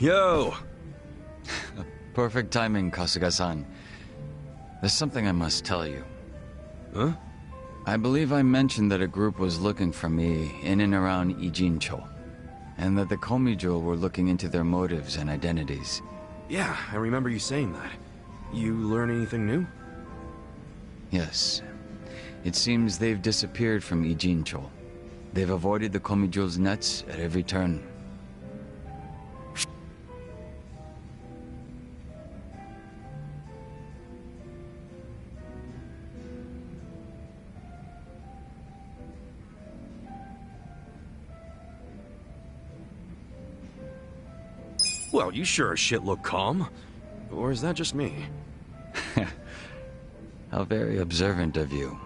Yo! Perfect timing, Kasuga-san. There's something I must tell you. Huh? I believe I mentioned that a group was looking for me in and around Ijincho, and that the Komijo were looking into their motives and identities. Yeah, I remember you saying that. You learn anything new? Yes. It seems they've disappeared from Ijincho. They've avoided the Komijo's nets at every turn. Well, you sure as shit look calm. Or is that just me? How very observant of you.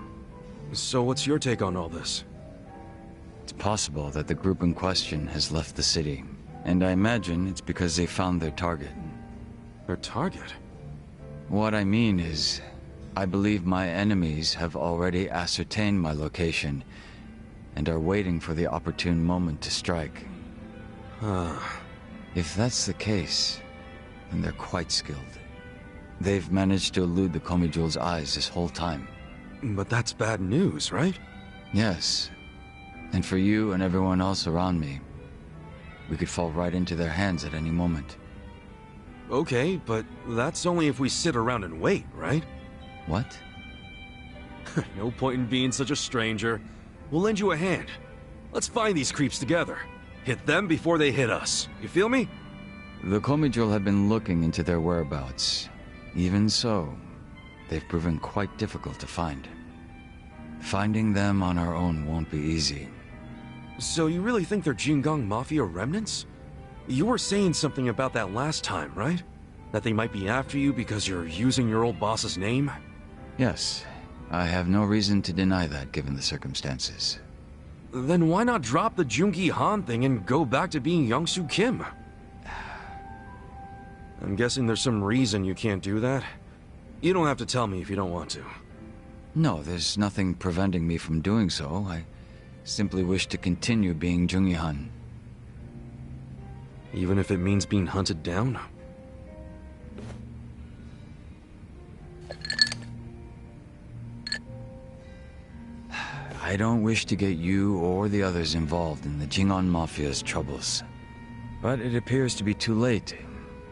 So what's your take on all this? It's possible that the group in question has left the city, and I imagine it's because they found their target. Their target? What I mean is, I believe my enemies have already ascertained my location, and are waiting for the opportune moment to strike. If that's the case, then they're quite skilled. They've managed to elude the Komijo's eyes this whole time. But that's bad news, right? Yes. And for you and everyone else around me, we could fall right into their hands at any moment. Okay, but that's only if we sit around and wait, right? What? No point in being such a stranger. We'll lend you a hand. Let's find these creeps together. Hit them before they hit us. You feel me? The Komijo have been looking into their whereabouts. Even so, they've proven quite difficult to find. Finding them on our own won't be easy. So you really think they're Jingang Mafia remnants? You were saying something about that last time, right? That they might be after you because you're using your old boss's name? Yes, I have no reason to deny that given the circumstances. Then why not drop the Jungi Han thing and go back to being Youngsu Kim? I'm guessing there's some reason you can't do that. You don't have to tell me if you don't want to. No, there's nothing preventing me from doing so. I simply wish to continue being Jungi Han. Even if it means being hunted down? I don't wish to get you or the others involved in the Jingon Mafia's troubles. But it appears to be too late,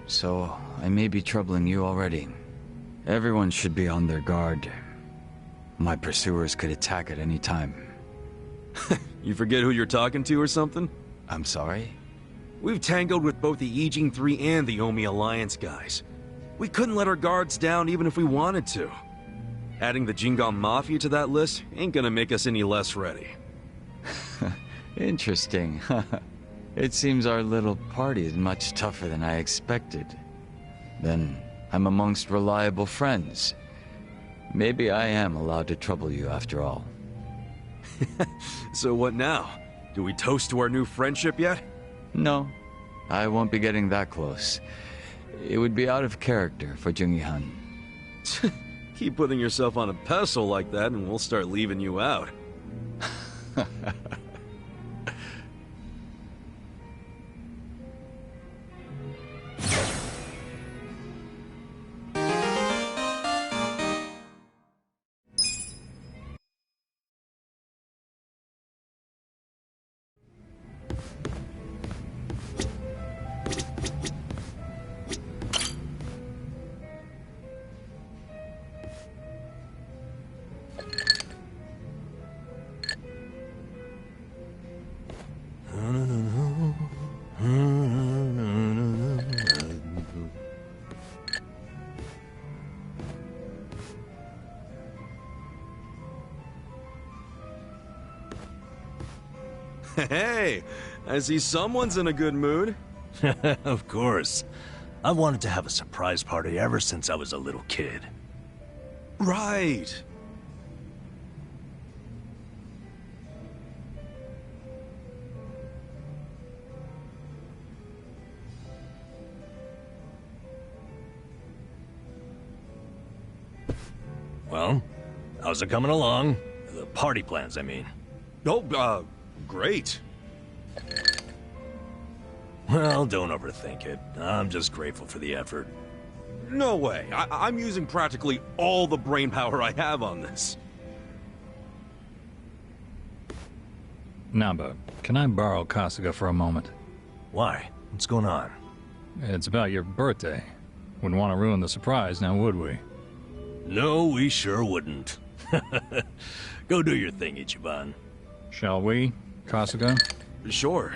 so I may be troubling you already. Everyone should be on their guard. My pursuers could attack at any time. You forget who you're talking to or something? I'm sorry? We've tangled with both the Yijing 3 and the Omi Alliance guys. We couldn't let our guards down even if we wanted to. Adding the Jingon Mafia to that list ain't gonna make us any less ready. Interesting. It seems our little party is much tougher than I expected. Then I'm amongst reliable friends. Maybe I am allowed to trouble you after all. So what now? Do we toast to our new friendship yet? No, I won't be getting that close. It would be out of character for Jungi Han. Keep putting yourself on a pedestal like that and we'll start leaving you out. Hey, I see someone's in a good mood. Of course. I've wanted to have a surprise party ever since I was a little kid. Right. Well, how's it coming along? The party plans, I mean. Oh, great. Well, don't overthink it. I'm just grateful for the effort. No way. I'm using practically all the brainpower I have on this. Namba, can I borrow Kasuga for a moment? Why? What's going on? It's about your birthday. Wouldn't want to ruin the surprise, now would we? No, we sure wouldn't. Go do your thing, Ichiban. Shall we, Kasuga? Sure.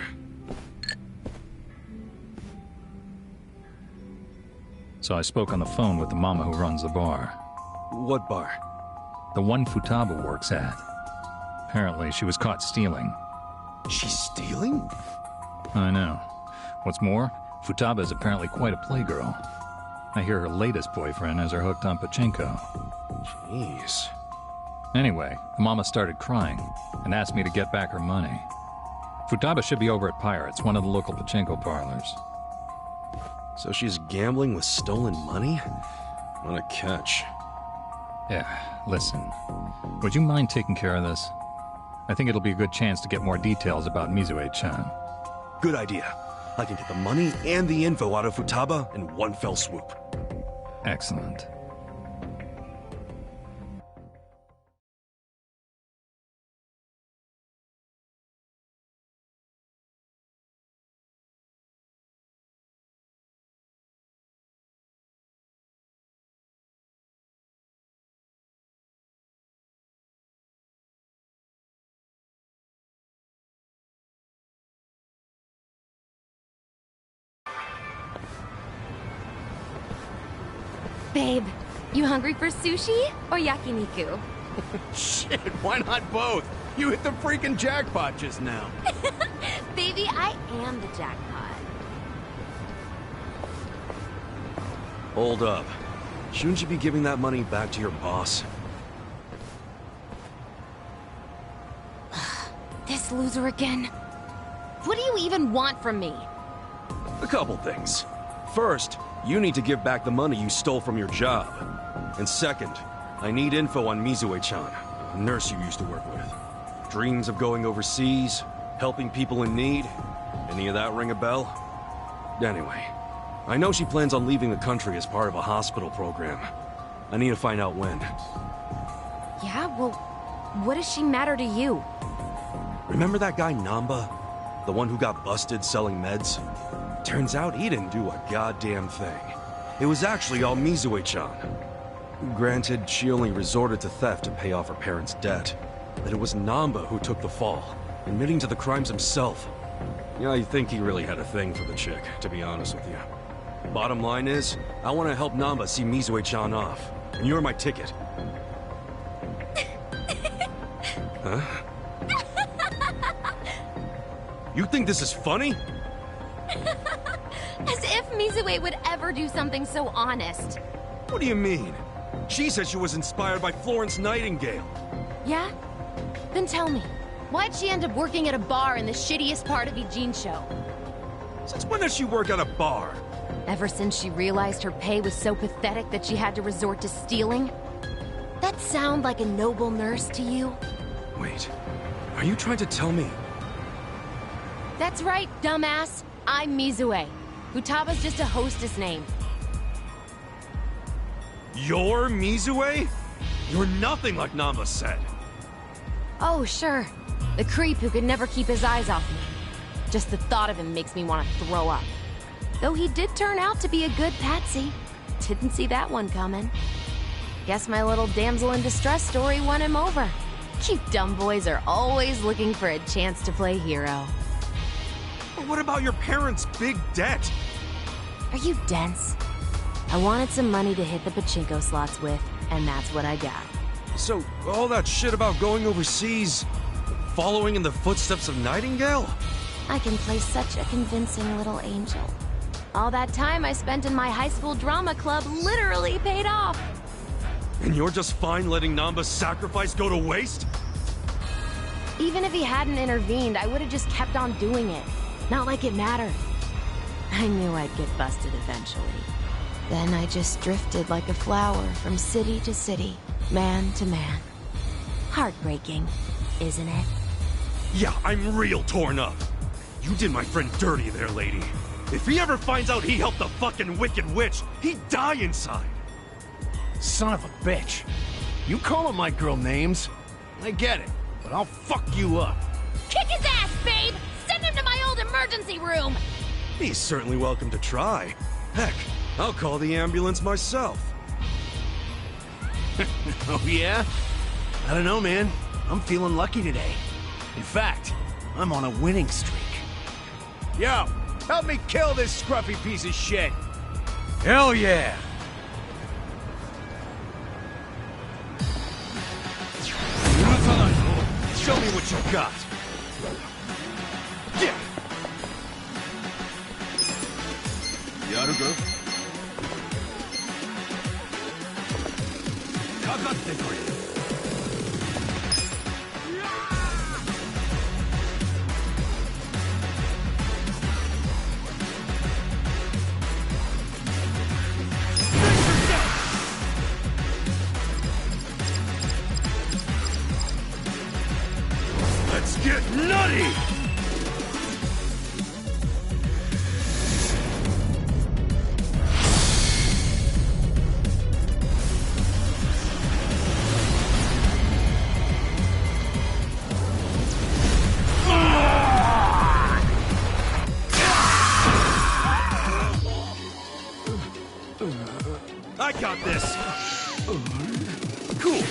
So I spoke on the phone with the mama who runs the bar. What bar? The one Futaba works at. Apparently, she was caught stealing. She's stealing? I know. What's more, Futaba is apparently quite a playgirl. I hear her latest boyfriend has her hooked on pachinko. Jeez. Anyway, the mama started crying and asked me to get back her money. Futaba should be over at Pirates, one of the local pachinko parlors. So she's gambling with stolen money? What a catch. Yeah, listen. Would you mind taking care of this? I think it'll be a good chance to get more details about Mizue-chan. Good idea. I can get the money and the info out of Futaba in one fell swoop. Excellent. Babe, you hungry for sushi or yakiniku? Shit, why not both? You hit the freaking jackpot just now. Baby, I am the jackpot. Hold up. Shouldn't you be giving that money back to your boss? This loser again. What do you even want from me? A couple things. First, you need to give back the money you stole from your job. And second, I need info on Mizue-chan, a nurse you used to work with. Dreams of going overseas, helping people in need. Any of that ring a bell? Anyway, I know she plans on leaving the country as part of a hospital program. I need to find out when. Yeah, well, what does she matter to you? Remember that guy Namba? The one who got busted selling meds? Turns out he didn't do a goddamn thing. It was actually all Mizue-chan. Granted, she only resorted to theft to pay off her parents' debt. But it was Namba who took the fall, admitting to the crimes himself. Yeah, I think he really had a thing for the chick, to be honest with you. Bottom line is, I want to help Namba see Mizue-chan off. And you're my ticket. Huh? You think this is funny? As if Mizue would ever do something so honest. What do you mean? She said she was inspired by Florence Nightingale. Yeah? Then tell me, why'd she end up working at a bar in the shittiest part of Ijincho? Since when does she work at a bar? Ever since she realized her pay was so pathetic that she had to resort to stealing? That sound like a noble nurse to you? Wait, are you trying to tell me? That's right, dumbass. I'm Mizue. Futaba's just a hostess name. You're Mizue? You're nothing like Namba said. Oh, sure. The creep who could never keep his eyes off me. Just the thought of him makes me want to throw up. Though he did turn out to be a good patsy. Didn't see that one coming. Guess my little damsel in distress story won him over. You dumb boys are always looking for a chance to play hero. But what about your parents' big debt? Are you dense? I wanted some money to hit the pachinko slots with, and that's what I got. So, all that shit about going overseas, following in the footsteps of Nightingale? I can play such a convincing little angel. All that time I spent in my high school drama club literally paid off. And you're just fine letting Namba's sacrifice go to waste? Even if he hadn't intervened, I would have just kept on doing it. Not like it mattered. I knew I'd get busted eventually. Then I just drifted like a flower from city to city, man to man. Heartbreaking, isn't it? Yeah, I'm real torn up. You did my friend dirty there, lady. If he ever finds out he helped the fucking Wicked Witch, he'd die inside. Son of a bitch. You calling my girl names? I get it, but I'll fuck you up. Kick his ass, babe! Send him to my old emergency room! He's certainly welcome to try. Heck, I'll call the ambulance myself. Oh yeah? I don't know, man. I'm feeling lucky today. In fact, I'm on a winning streak. Yo, help me kill this scruffy piece of shit. Hell yeah! Show me what you got. Yeah. Yakuza. Let's get nutty! I got this! Cool.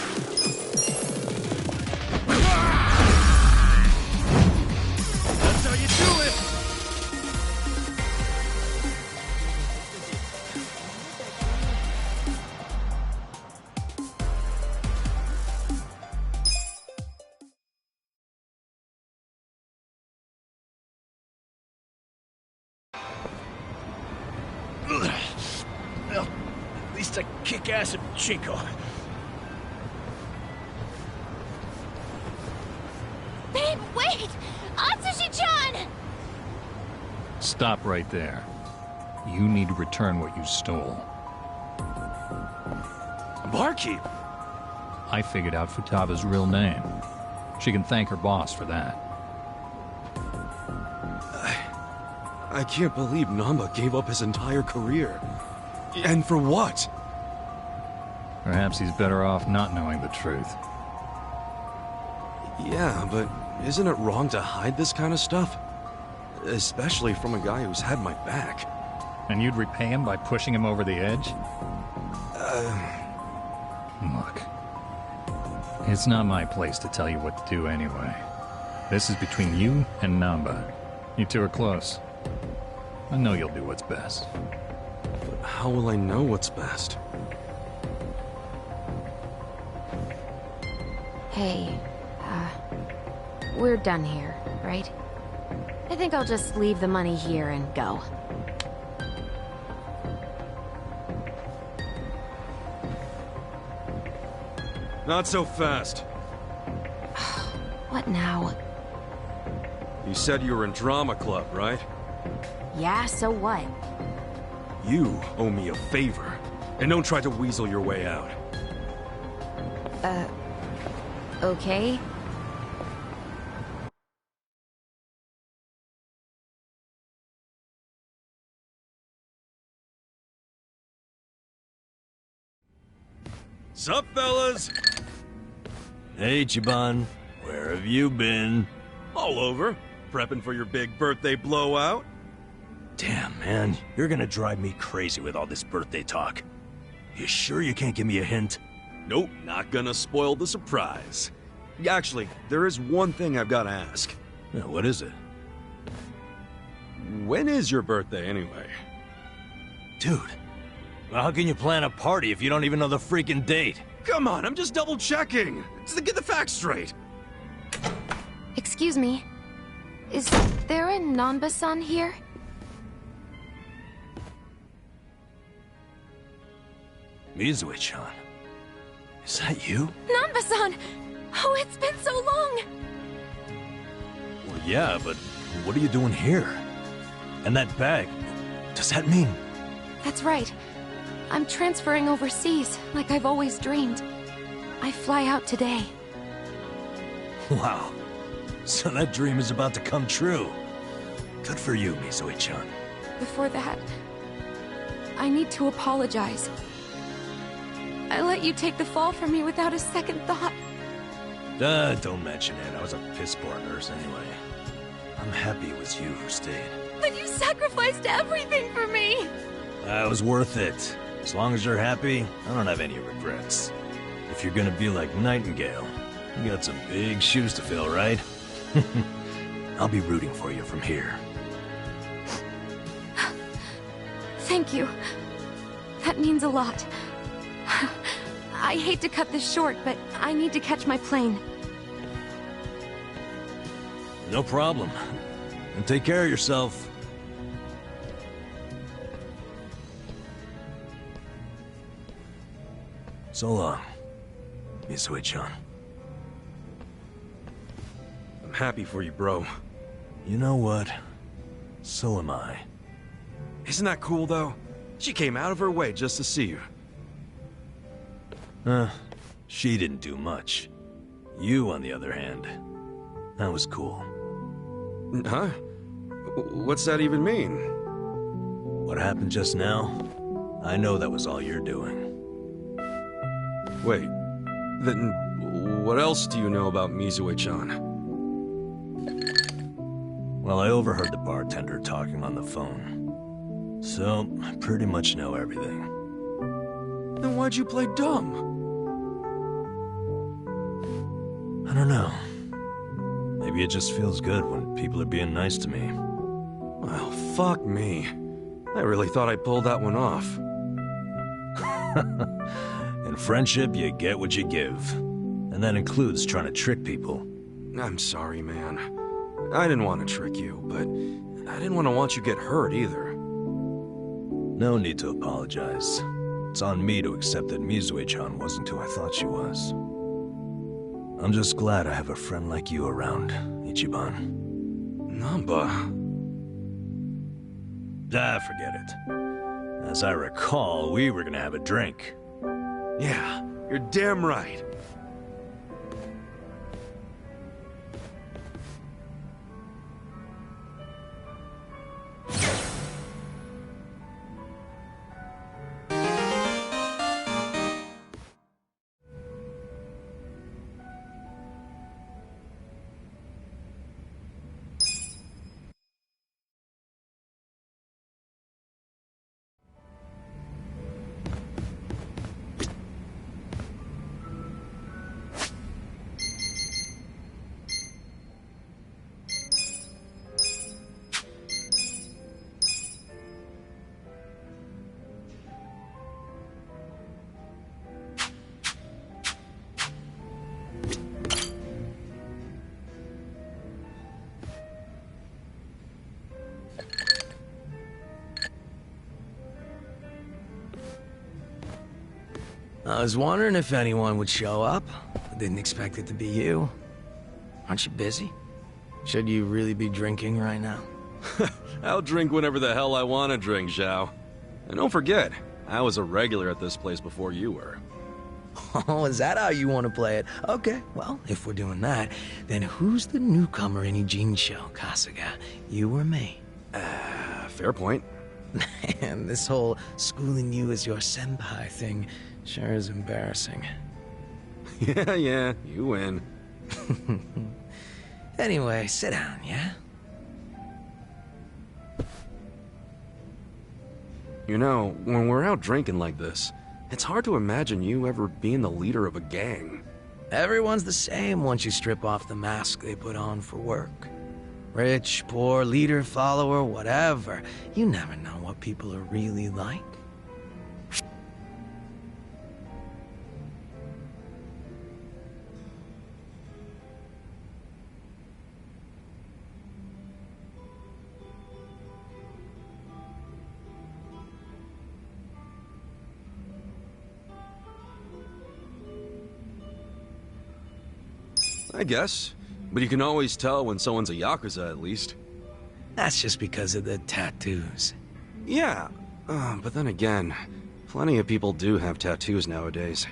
That's how you do it! Well, at least I kick ass at Chinko. Babe, wait! Atsushi-chan! Stop right there. You need to return what you stole. Barkeep! I figured out Futaba's real name. She can thank her boss for that. I can't believe Namba gave up his entire career. And for what? Perhaps he's better off not knowing the truth. Yeah, but isn't it wrong to hide this kind of stuff? Especially from a guy who's had my back. And you'd repay him by pushing him over the edge? Look, it's not my place to tell you what to do anyway. This is between you and Namba. You two are close. I know you'll do what's best. But how will I know what's best? Hey, we're done here, right? I think I'll just leave the money here and go. Not so fast. What now? You said you were in drama club, right? Yeah, so what? You owe me a favor. And don't try to weasel your way out. Okay? Sup, fellas? Hey, Chiban. Where have you been? All over. Prepping for your big birthday blowout? Damn, man. You're gonna drive me crazy with all this birthday talk. You sure you can't give me a hint? Nope, not gonna spoil the surprise. Actually, there is one thing I've gotta ask. Yeah, what is it? When is your birthday, anyway? Dude, well, how can you plan a party if you don't even know the freaking date? Come on, I'm just double-checking. Just to get the facts straight. Excuse me. Is there a Nanba-san here? Mizue-chan. Is that you? Nanba-san! Oh, it's been so long! Well, yeah, but what are you doing here? And that bag, does that mean... That's right. I'm transferring overseas, like I've always dreamed. I fly out today. Wow. So that dream is about to come true. Good for you, Mizue-chan. before that, I need to apologize. I let you take the fall for me without a second thought. Don't mention it. I was a piss-poor nurse anyway. I'm happy it was you who stayed. But you sacrificed everything for me! That was worth it. As long as you're happy, I don't have any regrets. If you're gonna be like Nightingale, you got some big shoes to fill, right? I'll be rooting for you from here. Thank you. That means a lot. I hate to cut this short, but I need to catch my plane. No problem. And take care of yourself. So long, Misue-chan. I'm happy for you, bro. You know what? So am I. Isn't that cool, though? She came out of her way just to see you. She didn't do much. You, on the other hand, that was cool. Huh? What's that even mean? What happened just now? I know that was all you're doing. Wait, then what else do you know about Misue-chan? Well, I overheard the bartender talking on the phone. So, I pretty much know everything. Then why'd you play dumb? I don't know. Maybe it just feels good when people are being nice to me. Well, fuck me. I really thought I pulled that one off. In friendship, you get what you give. And that includes trying to trick people. I'm sorry, man. I didn't want to trick you, but I didn't want you get hurt either. No need to apologize. It's on me to accept that Misue-chan wasn't who I thought she was. I'm just glad I have a friend like you around, Ichiban. Namba. Forget it. As I recall, we were gonna have a drink. Yeah, you're damn right. I was wondering if anyone would show up. I didn't expect it to be you. Aren't you busy? Should you really be drinking right now? I'll drink whenever the hell I want to drink, Zhao. And don't forget, I was a regular at this place before you were. Oh, is that how you want to play it? Okay, well, if we're doing that, then who's the newcomer in Ijincho, Kasuga? You or me? Fair point. Man, this whole schooling you as your senpai thing sure is embarrassing. Yeah, you win. Anyway, sit down, yeah? You know, when we're out drinking like this, it's hard to imagine you ever being the leader of a gang. Everyone's the same once you strip off the mask they put on for work. Rich, poor, leader, follower, whatever. You never know what people are really like. I guess. But you can always tell when someone's a Yakuza, at least. That's just because of the tattoos. Yeah, but then again, plenty of people do have tattoos nowadays.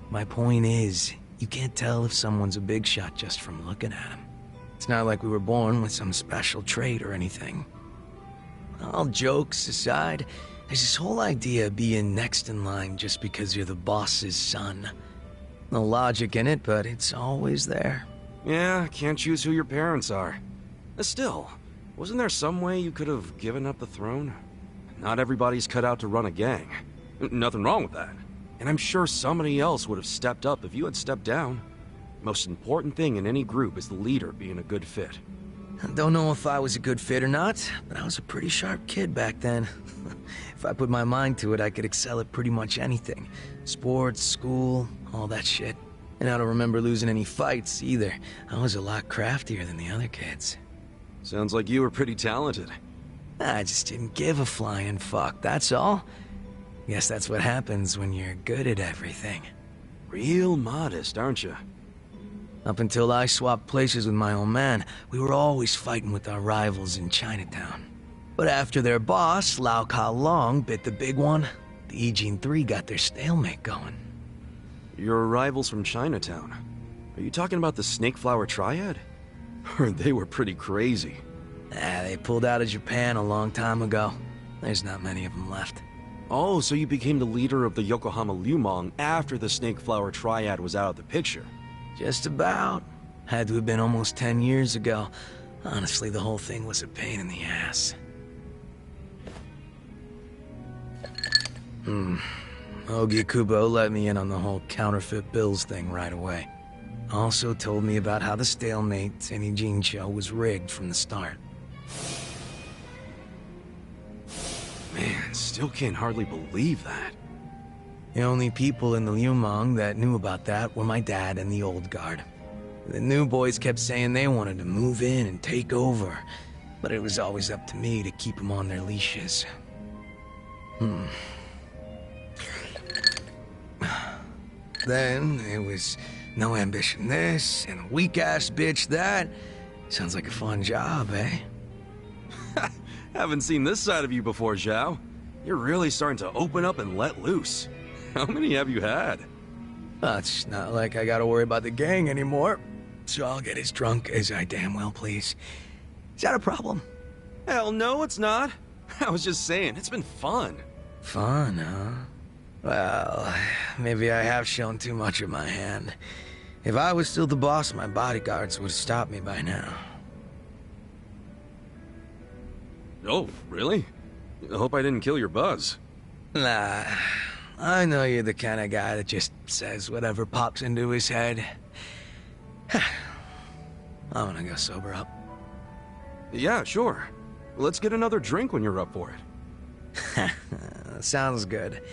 My point is, you can't tell if someone's a big shot just from looking at him. It's not like we were born with some special trait or anything. all jokes aside, there's this whole idea of being next in line just because you're the boss's son. No logic in it, but it's always there. Yeah, can't choose who your parents are. Still, wasn't there some way you could have given up the throne? Not everybody's cut out to run a gang. Nothing wrong with that. And I'm sure somebody else would have stepped up if you had stepped down. Most important thing in any group is the leader being a good fit. I don't know if I was a good fit or not, but I was a pretty sharp kid back then. If I put my mind to it, I could excel at pretty much anything. Sports, school, all that shit. And I don't remember losing any fights, either. I was a lot craftier than the other kids. Sounds like you were pretty talented. I just didn't give a flying fuck, that's all. Guess that's what happens when you're good at everything. Real modest, aren't you? Up until I swapped places with my old man, we were always fighting with our rivals in Chinatown. But after their boss, Lau Ka Long, bit the big one, the Ijin 3 got their stalemate going. Your rivals from Chinatown. Are you talking about the Snake Flower Triad? Heard they were pretty crazy. They pulled out of Japan a long time ago. There's not many of them left. Oh, so you became the leader of the Yokohama Lumong after the Snake Flower Triad was out of the picture. Just about. Had to have been almost 10 years ago. Honestly, the whole thing was a pain in the ass. Ogi Kubo let me in on the whole counterfeit bills thing right away. Also told me about how the stalemate in Ijincho was rigged from the start. Man, still can't hardly believe that. The only people in the Lumong that knew about that were my dad and the old guard. The new boys kept saying they wanted to move in and take over, but it was always up to me to keep them on their leashes. Then it was no ambition this, and a weak-ass bitch that. Sounds like a fun job, eh? Haven't seen this side of you before, Zhao. You're really starting to open up and let loose. How many have you had? It's not like I gotta worry about the gang anymore, so I'll get as drunk as I damn well please. Is that a problem? Hell no, it's not. I was just saying, it's been fun. Fun, huh? Well, maybe I have shown too much of my hand. If I was still the boss, my bodyguards would have stopped me by now. Oh, really? I hope I didn't kill your buzz. Nah, I know you're the kind of guy that just says whatever pops into his head. I'm gonna go sober up. Yeah, sure. Let's get another drink when you're up for it. Sounds good.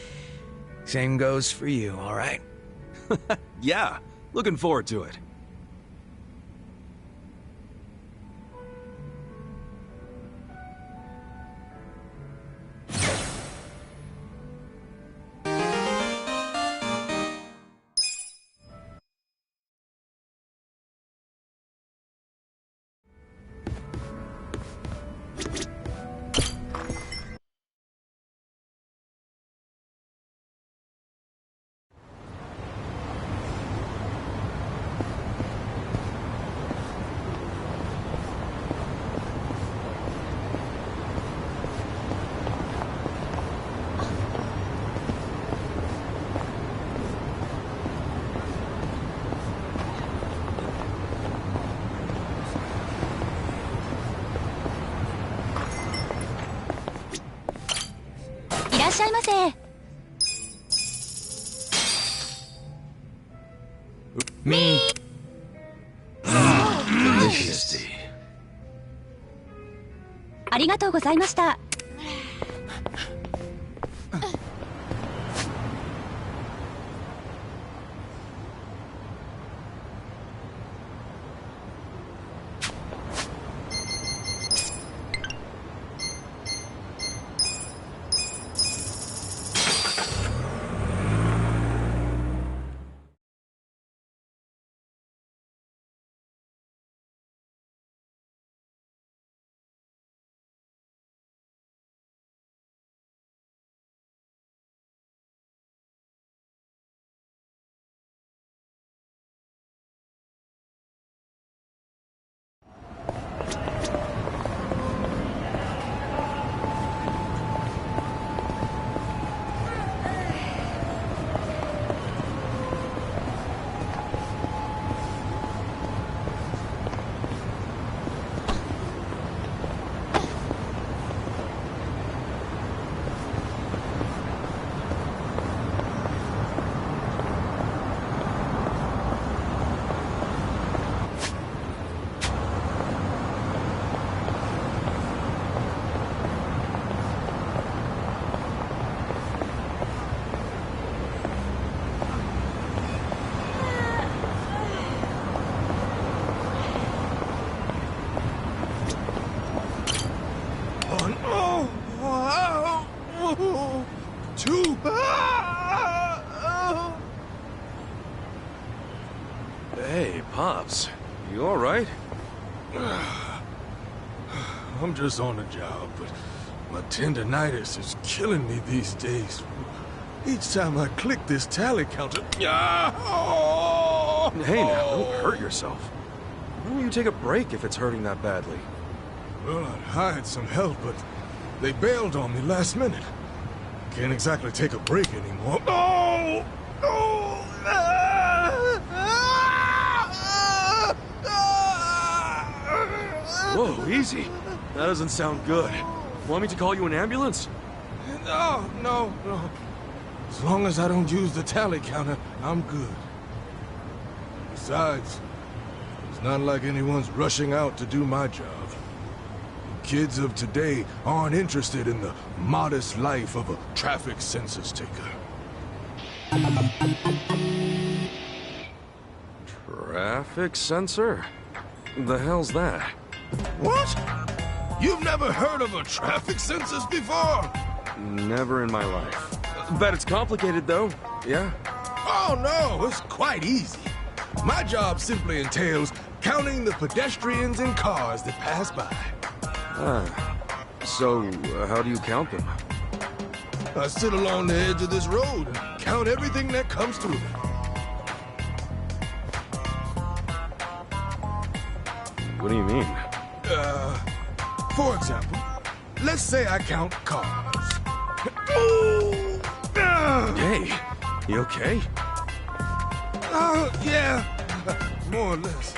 Same goes for you, all right? Yeah, looking forward to it. Me. Delicious. ありがとうございました。1, oh, oh, oh, 2, Hey, Pops. You alright? I'm just on the job, but my tendinitis is killing me these days. Each time I click this tally counter... Hey now, don't hurt yourself. Why don't you take a break if it's hurting that badly? Well, I'd hired some help, but they bailed on me last minute. Can't exactly take a break anymore. Oh! Oh! Whoa, easy. That doesn't sound good. Want me to call you an ambulance? No, no, no. As long as I don't use the tally counter, I'm good. Besides, it's not like anyone's rushing out to do my job. The kids of today aren't interested in the modest life of a traffic census taker. Traffic sensor? The hell's that? What? You've never heard of a traffic census before? Never in my life. Bet it's complicated, though. Yeah? Oh, no, it's quite easy. My job simply entails counting the pedestrians and cars that pass by. So, how do you count them? I sit along the edge of this road and count everything that comes through. What do you mean? For example, let's say I count cars. Hey, you okay? Yeah, more or less.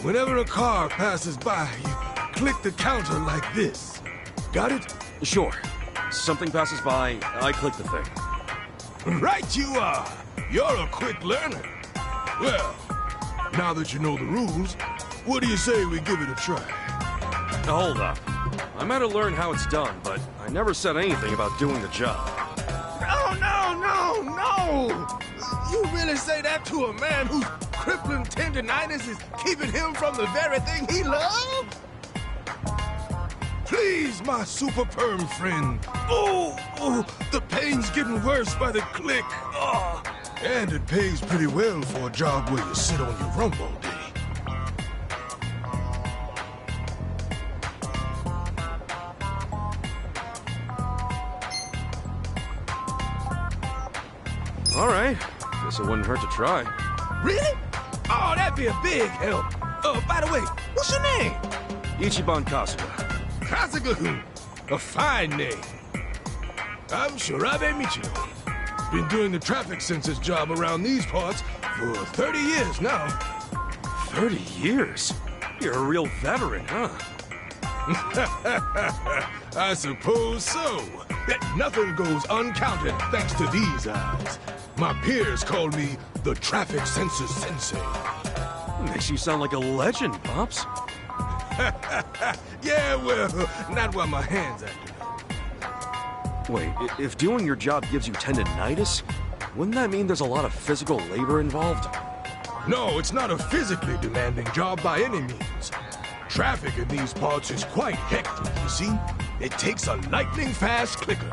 Whenever a car passes by, you click the counter like this. Got it? Sure. Something passes by, I click the thing. Right you are. You're a quick learner. Well, now that you know the rules, what do you say we give it a try? Hold up. I might have learned how it's done, but I never said anything about doing the job. Oh, no, no, no! You really say that to a man whose crippling tendinitis is keeping him from the very thing he loves? Please, my super perm friend. Oh, the pain's getting worse by the click. Oh. And it pays pretty well for a job where you sit on your rump all day. All right. Guess it wouldn't hurt to try. Really? Oh, that'd be a big help. By the way, what's your name? Ichiban Kasuga. Kasuga-kun. A fine name. I'm Shirabe Michio. Been doing the traffic census job around these parts for 30 years now. 30 years? You're a real veteran, huh? I suppose so. Yet nothing goes uncounted thanks to these eyes. My peers call me the traffic census sensei. Makes you sound like a legend, Pops. Yeah, well, not while my hands acting up. Wait, if doing your job gives you tendinitis, wouldn't that mean there's a lot of physical labor involved? No, it's not a physically demanding job by any means. Traffic in these parts is quite hectic, you see? It takes a lightning-fast clicker.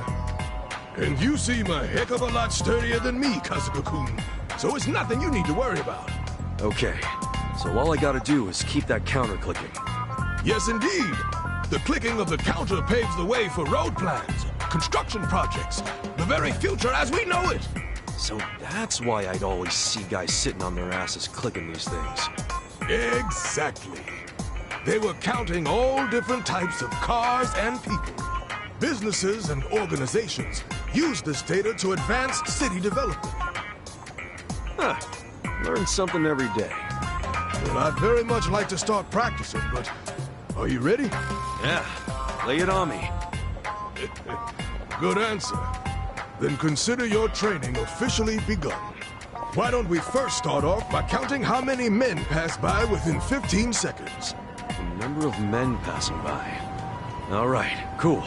And you seem a heck of a lot sturdier than me, Kasuga-kun, so it's nothing you need to worry about. Okay, so all I gotta do is keep that counter clicking. Yes, indeed. The clicking of the counter paves the way for road plans, construction projects, the very future as we know it. So that's why I'd always see guys sitting on their asses clicking these things. Exactly. They were counting all different types of cars and people. Businesses and organizations use this data to advance city development. Huh. Learn something every day. Well, I'd very much like to start practicing, but are you ready? Yeah, lay it on me. Good answer. Then consider your training officially begun. Why don't we first start off by counting how many men pass by within 15 seconds? The number of men passing by. All right, cool.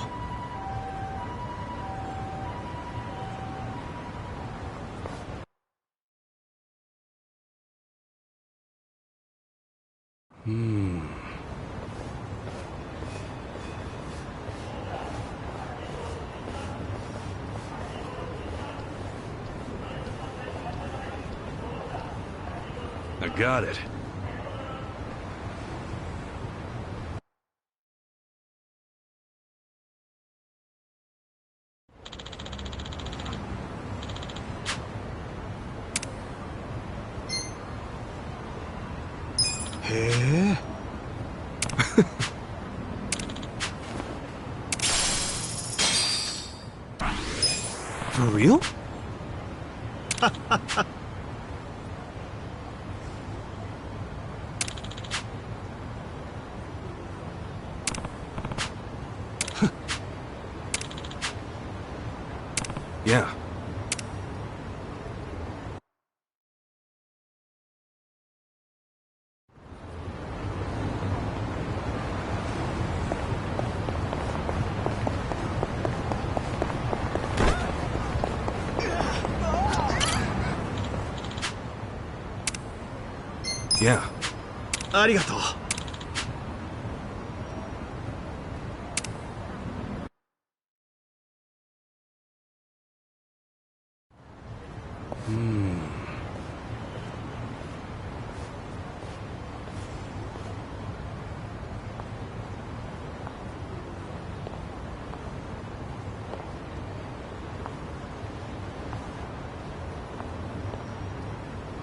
got it. Hey. For real? Yeah. Yeah. ありがとう。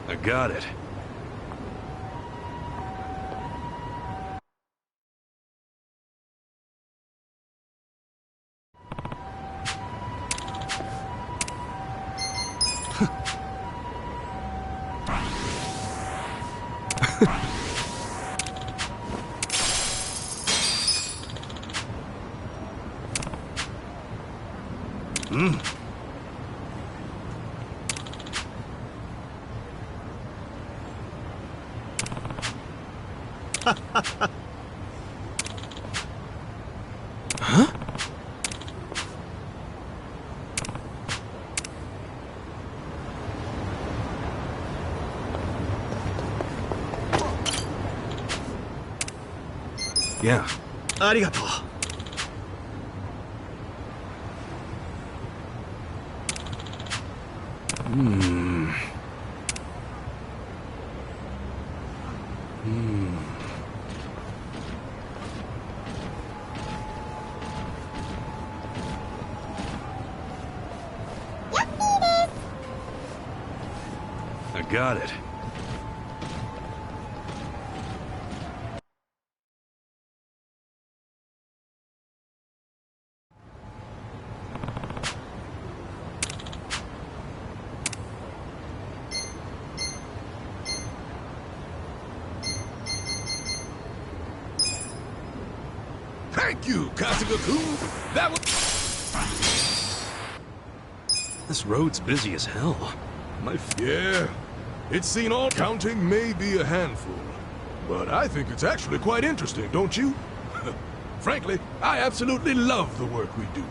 I got it. Huh? Yeah. ありがとう。I got it. Thank you, Kasuga-kun. That was... This road's busy as hell. Yeah, it's seen all. Counting may be a handful, but I think it's actually quite interesting, don't you? Frankly, I absolutely love the work we do.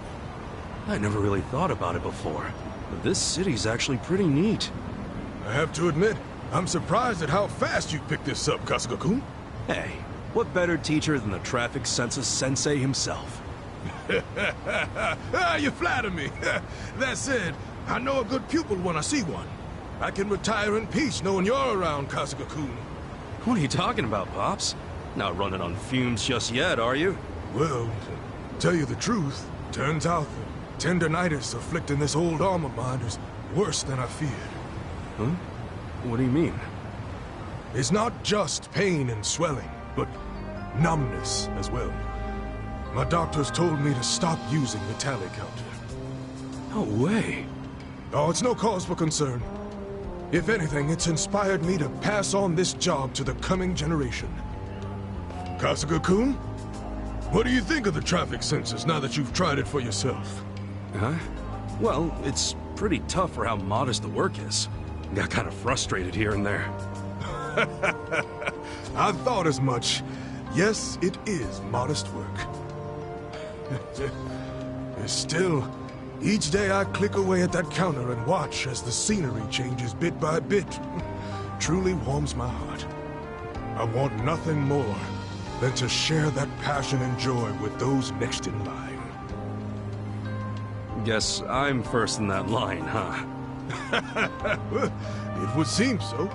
I never really thought about it before, but this city's actually pretty neat. I have to admit, I'm surprised at how fast you picked this up, Kasuga-kun. Hey, what better teacher than the traffic census sensei himself? You flatter me. That said, I know a good pupil when I see one. I can retire in peace knowing you're around, Kasuga-kun. What are you talking about, Pops? Not running on fumes just yet, are you? Well, to tell you the truth, turns out the tendinitis afflicting this old arm of mine is worse than I feared. Huh? What do you mean? It's not just pain and swelling, but numbness as well. My doctors told me to stop using the tally counter. No way. Oh, it's no cause for concern. If anything, it's inspired me to pass on this job to the coming generation. Kasuga-kun, what do you think of the traffic sensors now that you've tried it for yourself? Huh? Well, it's pretty tough for how modest the work is. Got kind of frustrated here and there. I thought as much. Yes, it is modest work. Still, each day I click away at that counter and watch as the scenery changes bit by bit. Truly warms my heart. I want nothing more than to share that passion and joy with those next in line. Guess I'm first in that line, huh? It would seem so.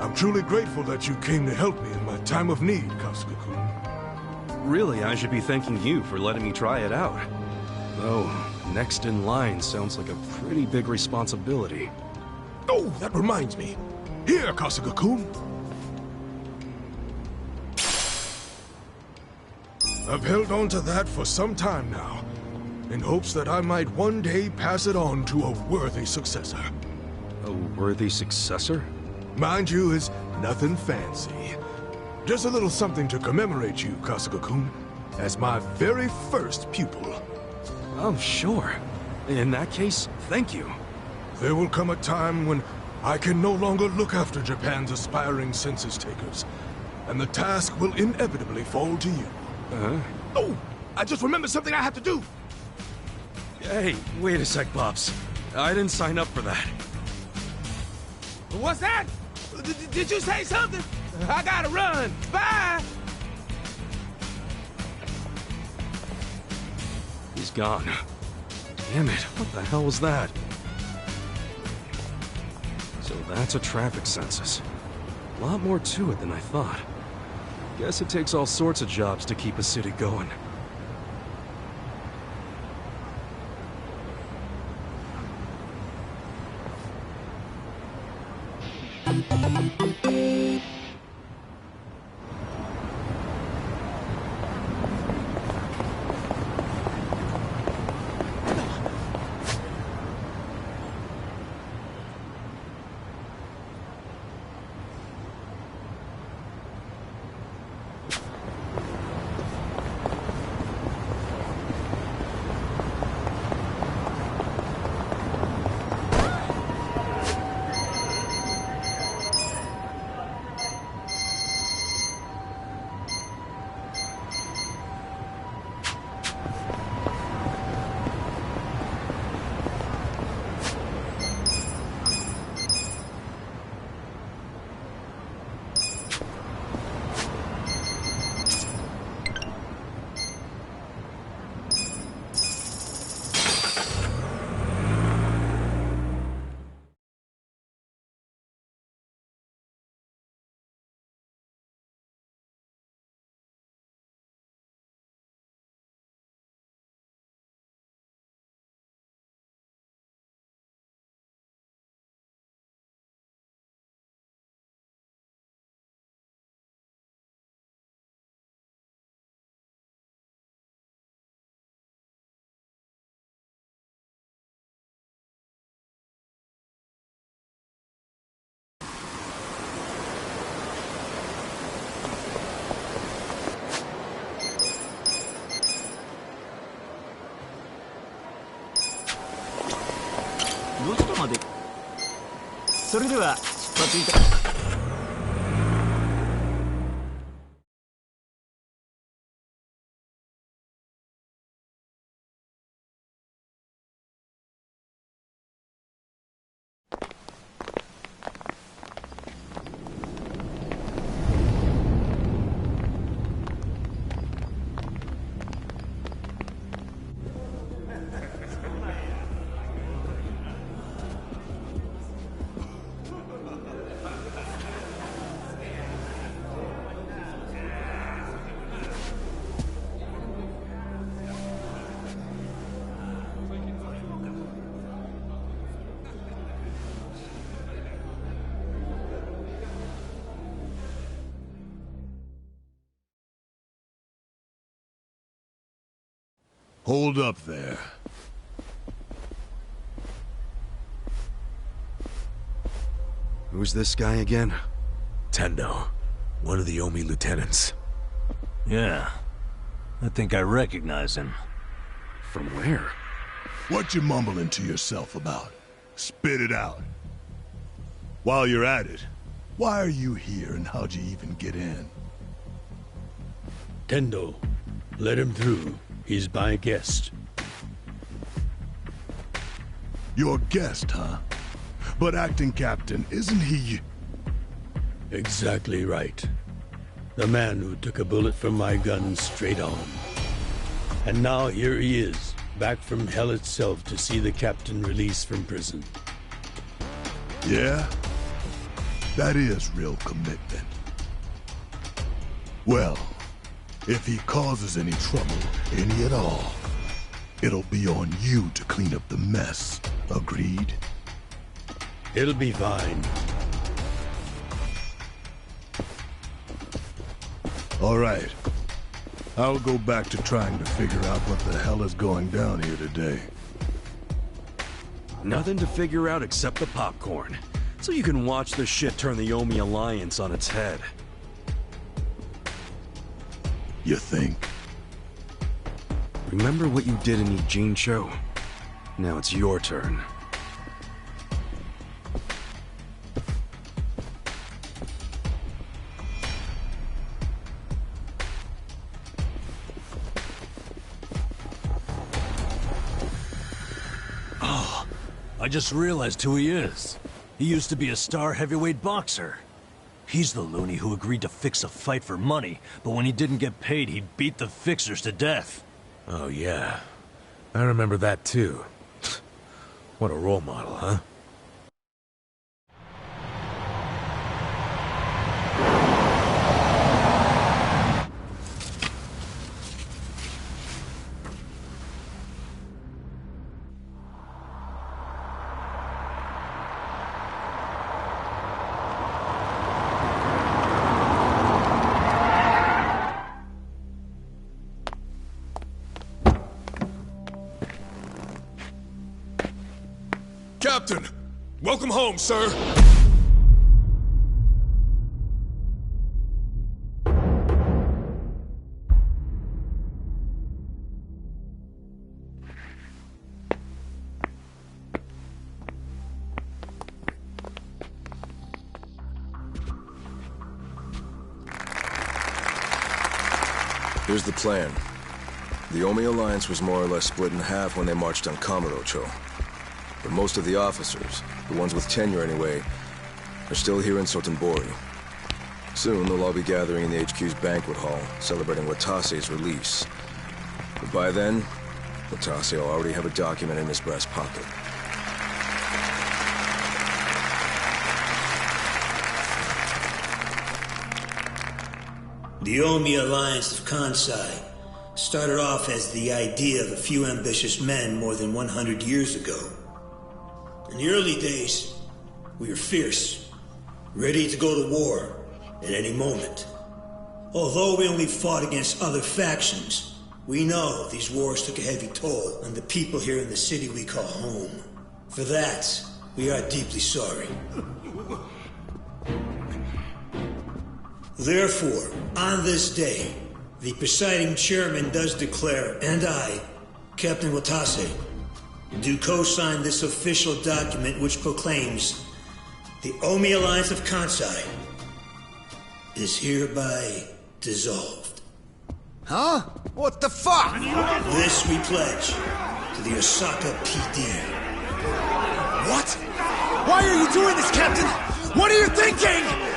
I'm truly grateful that you came to help me in my time of need, Kasuga-kun. Really, I should be thanking you for letting me try it out. Though, next in line sounds like a pretty big responsibility. Oh, that reminds me. Here, Kasuga-kun. I've held on to that for some time now, in hopes that I might one day pass it on to a worthy successor. A worthy successor? Mind you, it's nothing fancy. Just a little something to commemorate you, Kasuga-kun, as my very first pupil. Oh, sure. In that case, thank you. There will come a time when I can no longer look after Japan's aspiring census takers, and the task will inevitably fall to you. Oh, I just remembered something I have to do. Hey, wait a sec, Pops. I didn't sign up for that. What's that? Did you say something? I gotta run. Bye! He's gone. Damn it, what the hell was that? So that's a traffic census. A lot more to it than I thought. Guess it takes all sorts of jobs to keep a city going. Hold up there. Who's this guy again? Tendo, one of the Omi lieutenants. Yeah, I think I recognize him. From where? What you mumbling to yourself about? Spit it out. While you're at it, why are you here and how'd you even get in? Tendo, let him through. He's my guest. Your guest, huh? But acting captain, isn't he... Exactly right. The man who took a bullet from my gun straight on. And now here he is, back from hell itself to see the captain released from prison. Yeah? That is real commitment. Well, if he causes any trouble, any at all, it'll be on you to clean up the mess. Agreed? It'll be fine. All right. I'll go back to trying to figure out what the hell is going down here today. Nothing to figure out except the popcorn. So you can watch the shit turn the Omi Alliance on its head. You think? Remember what you did in Ijincho? Now it's your turn. I just realized who he is. He used to be a star heavyweight boxer. He's the loony who agreed to fix a fight for money, but when he didn't get paid, he beat the fixers to death. Oh, yeah. I remember that, too. What a role model, huh? Captain! Welcome home, sir! Here's the plan. The Omi Alliance was more or less split in half when they marched on Kamurocho. But most of the officers, the ones with tenure anyway, are still here in Sotenbori. Soon they'll all be gathering in the HQ's banquet hall, celebrating Watase's release. But by then, Watase will already have a document in his breast pocket. The Omi Alliance of Kansai started off as the idea of a few ambitious men more than 100 years ago. In the early days, we were fierce, ready to go to war at any moment. Although we only fought against other factions, we know these wars took a heavy toll on the people here in the city we call home. For that, we are deeply sorry. Therefore, on this day, the presiding chairman does declare, and I, Captain Watase, do co-sign this official document which proclaims the Omi Alliance of Kansai is hereby dissolved. Huh? What the fuck? This we pledge to the Osaka PD. What? Why are you doing this, Captain? What are you thinking?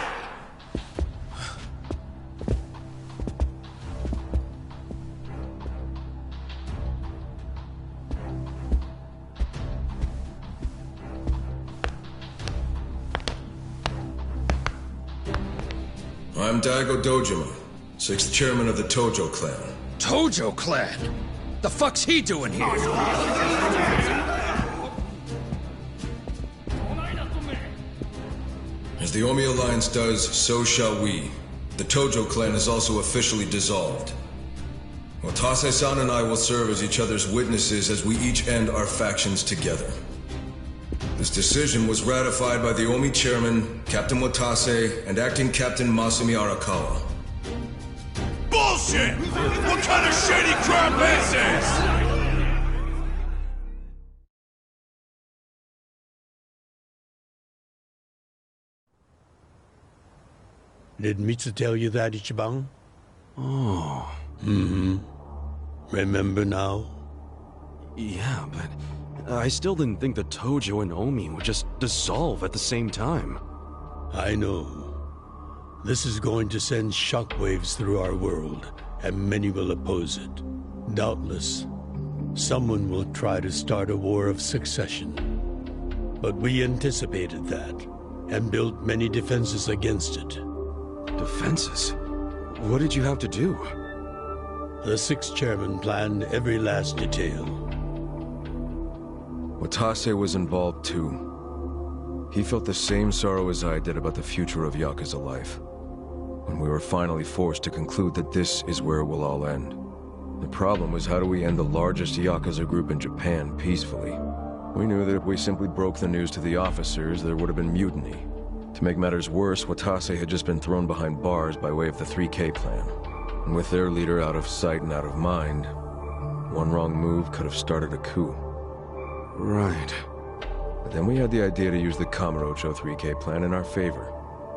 I'm Daigo Dojima, 6th chairman of the Tojo clan. Tojo clan? The fuck's he doing here? As the Omi Alliance does, so shall we. The Tojo clan is also officially dissolved. Watase-san and I will serve as each other's witnesses as we each end our factions together. This decision was ratified by the Omi chairman, Captain Watase, and acting Captain Masumi Arakawa. Bullshit! What kind of shady crap is this? Did Mitsu tell you that, Ichiban? Oh. Mm-hmm. Remember now? Yeah, but I still didn't think the Tojo and Omi would just dissolve at the same time. I know. This is going to send shockwaves through our world, and many will oppose it. Doubtless, someone will try to start a war of succession. But we anticipated that. and built many defenses against it. Defenses? What did you have to do? The sixth chairman planned every last detail. Watase was involved too. He felt the same sorrow as I did about the future of Yakuza life. When we were finally forced to conclude that this is where it will all end. The problem was, how do we end the largest Yakuza group in Japan peacefully? We knew that if we simply broke the news to the officers, there would have been mutiny. To make matters worse, Watase had just been thrown behind bars by way of the 3K plan. And with their leader out of sight and out of mind, one wrong move could have started a coup. Right. But then we had the idea to use the Kamurocho 3K plan in our favor.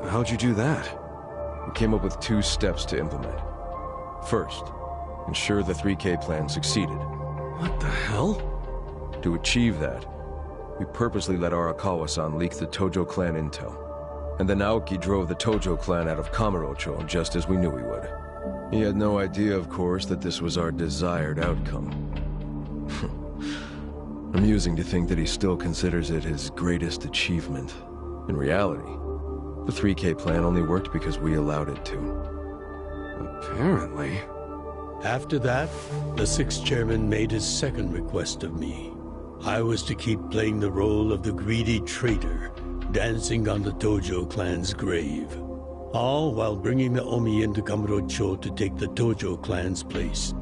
How'd you do that? We came up with 2 steps to implement. First, ensure the 3K plan succeeded. What the hell? To achieve that, we purposely let Arakawa-san leak the Tojo clan intel. And then Aoki drove the Tojo clan out of Kamurocho just as we knew he would. He had no idea, of course, that this was our desired outcome. Amusing to think that he still considers it his greatest achievement. In reality, the 3K plan only worked because we allowed it to. Apparently. After that, the sixth chairman made his second request of me. I was to keep playing the role of the greedy traitor, dancing on the Tojo clan's grave. All while bringing the Omi into Kamurocho to take the Tojo clan's place.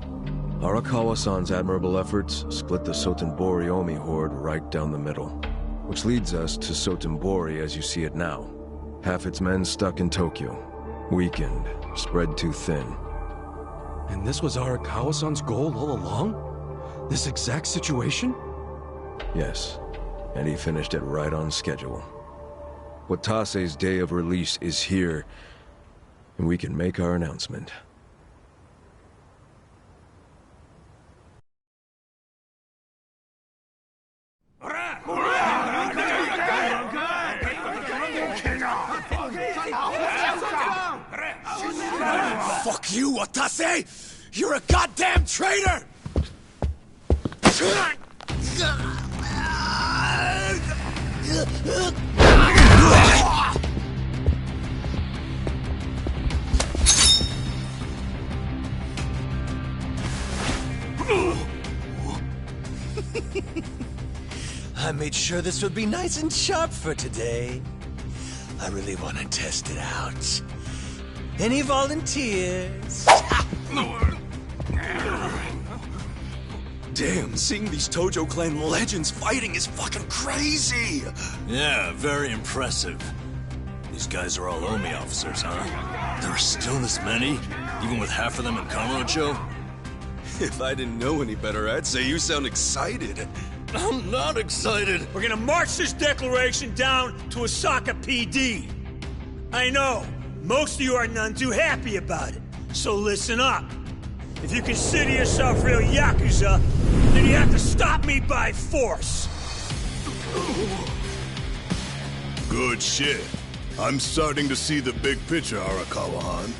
Arakawa-san's admirable efforts split the Sotenbori Omi horde right down the middle. Which leads us to Sotenbori as you see it now. Half its men stuck in Tokyo. Weakened, spread too thin. And this was Arakawa-san's goal all along? This exact situation? Yes, and he finished it right on schedule. Watase's day of release is here, and we can make our announcement. Fuck you, Watase! You're a goddamn traitor! I made sure this would be nice and sharp for today. I really want to test it out. Any volunteers? Damn, seeing these Tojo clan legends fighting is fucking crazy! Yeah, very impressive. These guys are all Omi officers, huh? There are still this many? Even with half of them in Kamurocho? If I didn't know any better, I'd say you sound excited. I'm not excited. We're gonna march this declaration down to Osaka PD. I know, most of you are none too happy about it, so listen up. If you consider yourself real Yakuza, then you have to stop me by force. Good shit. I'm starting to see the big picture, Arakawa-han.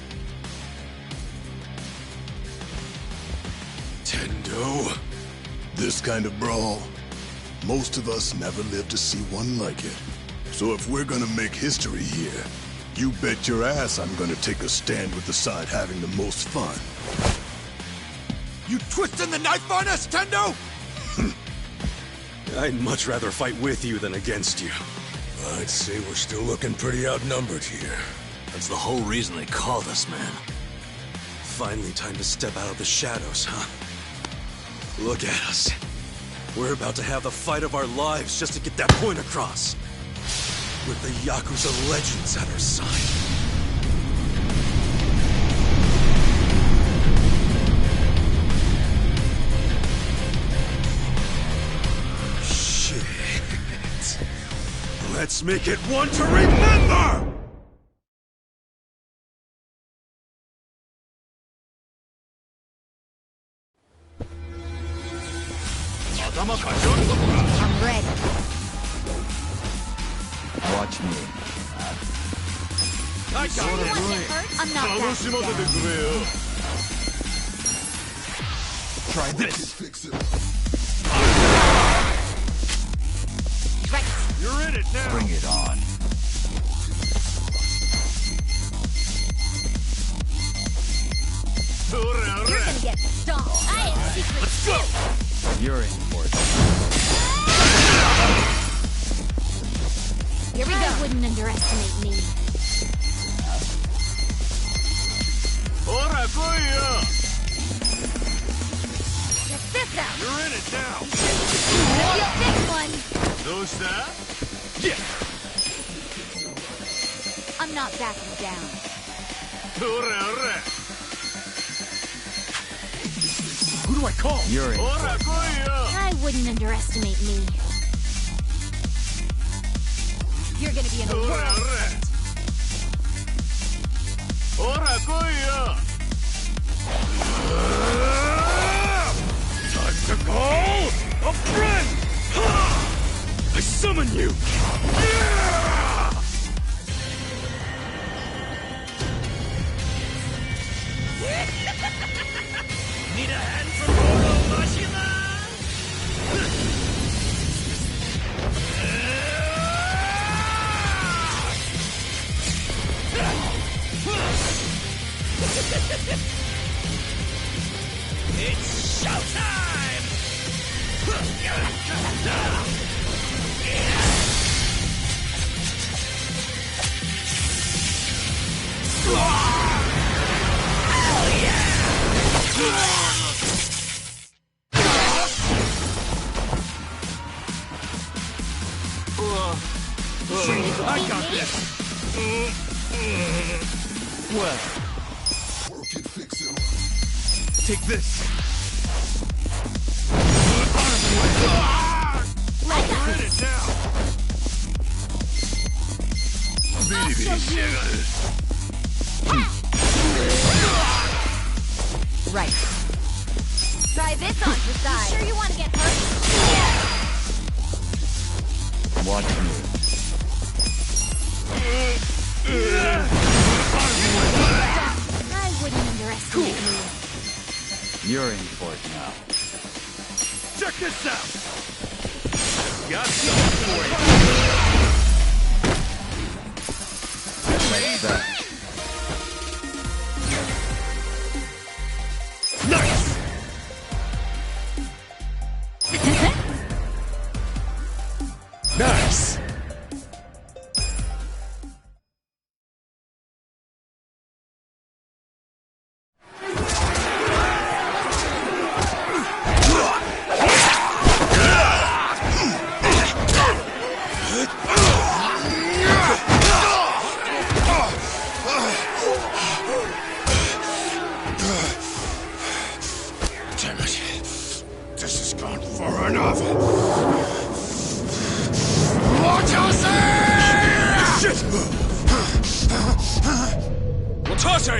Tendo. This kind of brawl, most of us never lived to see one like it. So if we're gonna make history here, you bet your ass I'm gonna take a stand with the side having the most fun. You twisting the knife on us, Tendo? I'd much rather fight with you than against you. I'd say we're still looking pretty outnumbered here. That's the whole reason they called us, man. Finally time to step out of the shadows, huh? Look at us. We're about to have the fight of our lives just to get that point across. With the Yakuza legends at our side. Let's make it one to remember! I'm ready. Watch me. I'm not that. Try this. Fix it. Right. You're in it now. Bring it on. You're gonna get stomped. I have secret. Let's go. You're in for it. Here we go. I wouldn't underestimate me. Check this out. You're in it now. Feel this one. Yeah. I'm not backing down. Who do I call? You're in for it. I wouldn't underestimate me. You're gonna be in a whirl. Time to call a friend! I summon you! Need a hand from Oro Mashima? It's showtime! I got this! Well, take this! We're in it now! Right. Try this on for size. Sure you want to get hurt? Watch me. I wouldn't underestimate me. You're in for it now. Check this out! Got something for Like that. you! Nice! Nice! Damn it. This has gone far enough. Shit! Watase!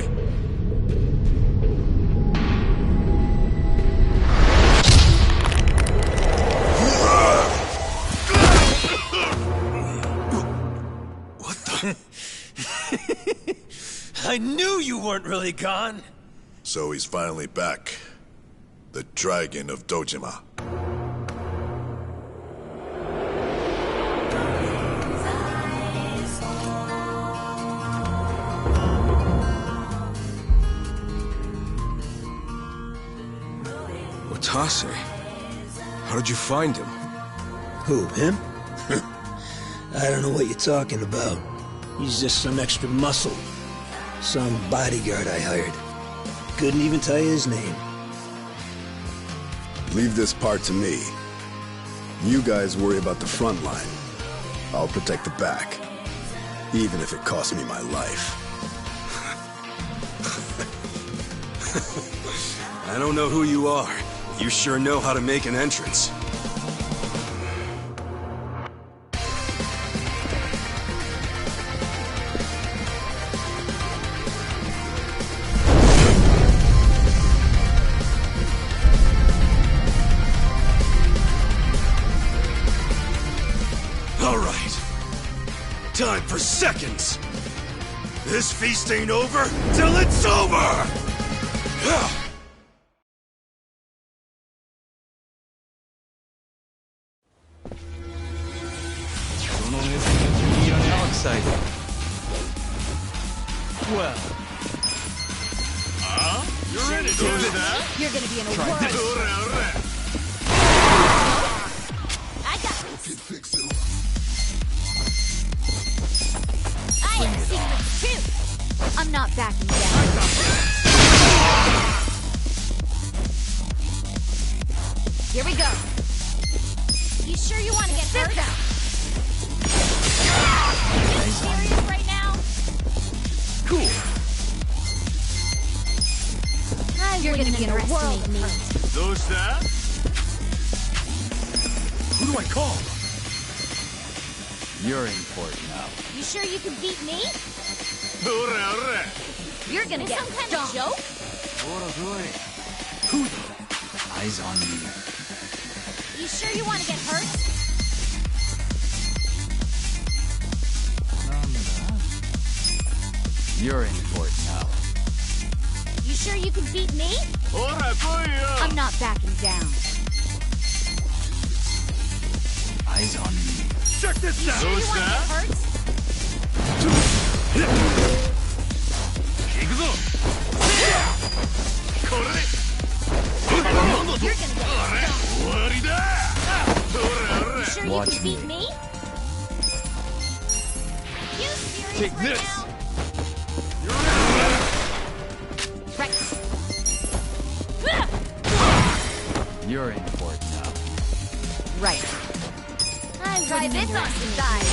What the? I knew you weren't really gone. So he's finally back. The Dragon of Dojima. Watase? How did you find him? Who, him? I don't know what you're talking about. He's just some extra muscle. Some bodyguard I hired. Couldn't even tell you his name. Leave this part to me. You guys worry about the front line. I'll protect the back. Even if it costs me my life. I don't know who you are. You sure know how to make an entrance. All right. Time for seconds. This feast ain't over till it's over! How exciting. Well. You're in it You're gonna be in a whirl. I got this. I have secrets too. I'm not backing down. Here we go. You sure you want to get hurt? Are you serious right now? Cool. You're gonna be in a whirl. Who do I call? You're in port now. You sure you can beat me? You're gonna get some kind of joke? Eyes on me. You sure you want to get hurt? You're in port now. You sure you can beat me? I'm not backing down. Eyes on me. Check this You out. sure you want to get hurt? You're gonna get You sure Watch you can beat me? You serious Take right this. now? Right. You're in port now. Right. Try this on the side.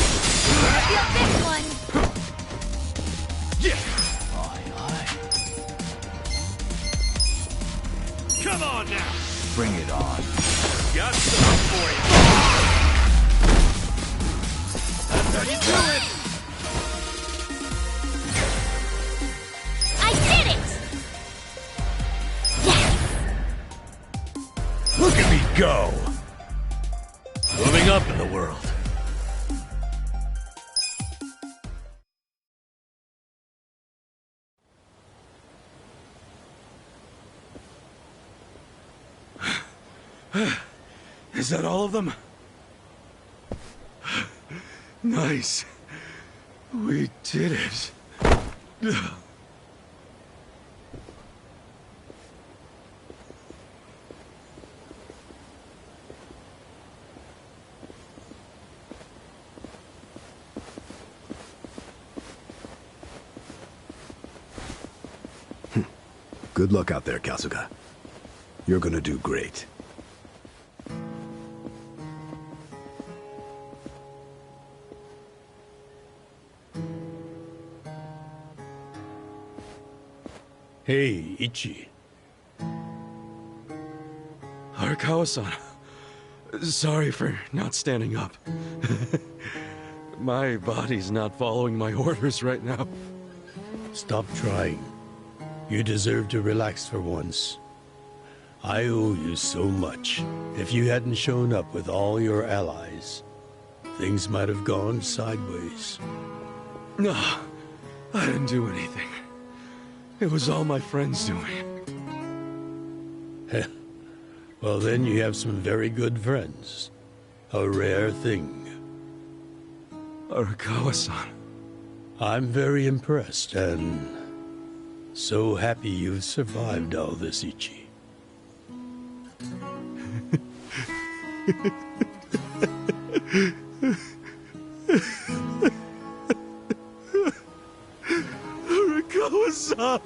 Feel this one. Yeah. Aye, aye. Come on now. Bring it on. Got something for you. That's how you do it. I did it! Yes! Look at me go! Moving up in the world. Is that all of them? Nice. We did it. Good luck out there, Kasuga. You're gonna do great. Hey, Ichi. Arakawa-san. Sorry for not standing up. My body's not following my orders right now. Stop trying. You deserve to relax for once. I owe you so much. If you hadn't shown up with all your allies, things might have gone sideways. No, I didn't do anything. It was all my friends doing. Well, then you have some very good friends. A rare thing. Arakawa-san. I'm very impressed and so happy you've survived all this, Ichi. Arakawa-san!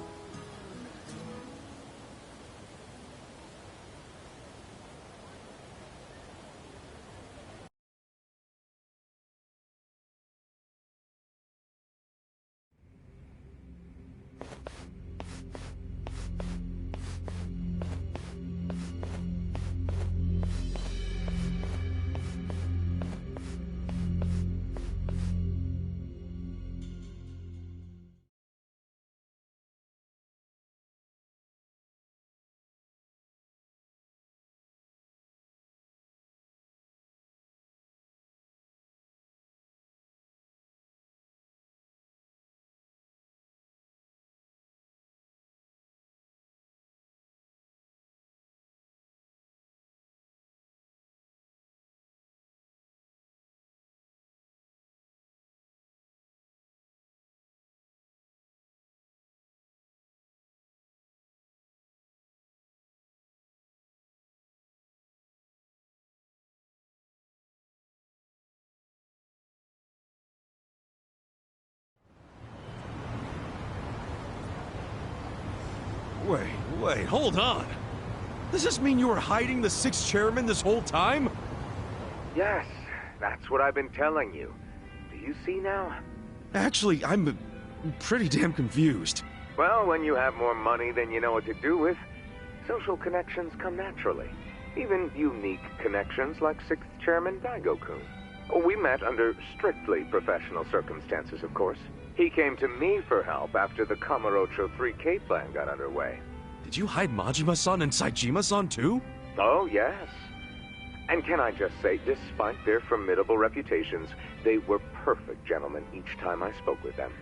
Wait, hold on. Does this mean you were hiding the sixth chairman this whole time? Yes, that's what I've been telling you. Do you see now? Actually, I'm pretty damn confused. Well, when you have more money than you know what to do with, social connections come naturally. Even unique connections like 6th Chairman Daigo-kun. We met under strictly professional circumstances, of course. He came to me for help after the Kamurocho 3K plan got underway. Did you hide Majima-san and Saejima-san too? Oh, yes. And can I just say, despite their formidable reputations, they were perfect gentlemen each time I spoke with them.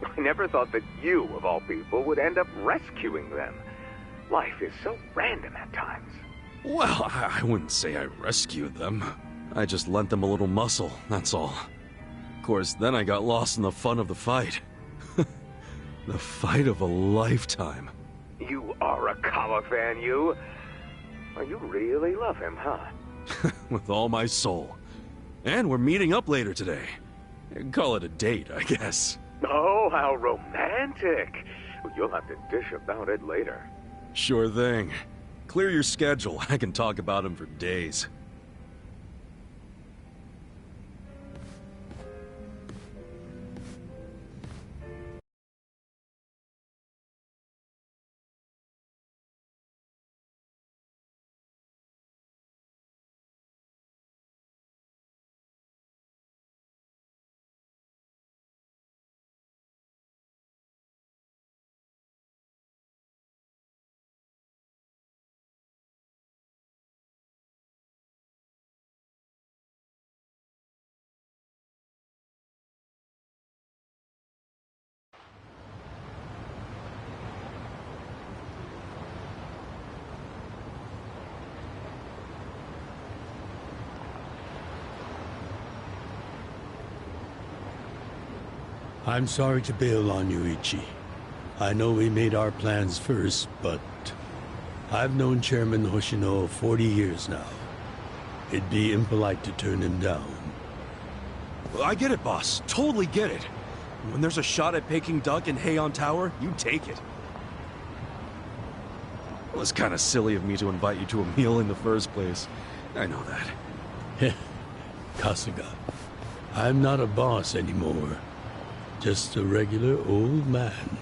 I never thought that you, of all people, would end up rescuing them. Life is so random at times. Well, I wouldn't say I rescued them. I just lent them a little muscle, that's all. Of course, then I got lost in the fun of the fight. The fight of a lifetime. You are a Kawa fan, you. Oh, you really love him, huh? With all my soul. And we're meeting up later today. Call it a date, I guess. Oh, how romantic. You'll have to dish about it later. Sure thing. Clear your schedule. I can talk about him for days. I'm sorry to bail on you, Ichi. I know we made our plans first, but I've known Chairman Hoshino 40 years now. It'd be impolite to turn him down. Well, I get it, boss. Totally get it. When there's a shot at Peking Duck in Heian Tower, you take it. It was kind of silly of me to invite you to a meal in the first place. I know that. Kasuga, I'm not a boss anymore. Just a regular old man.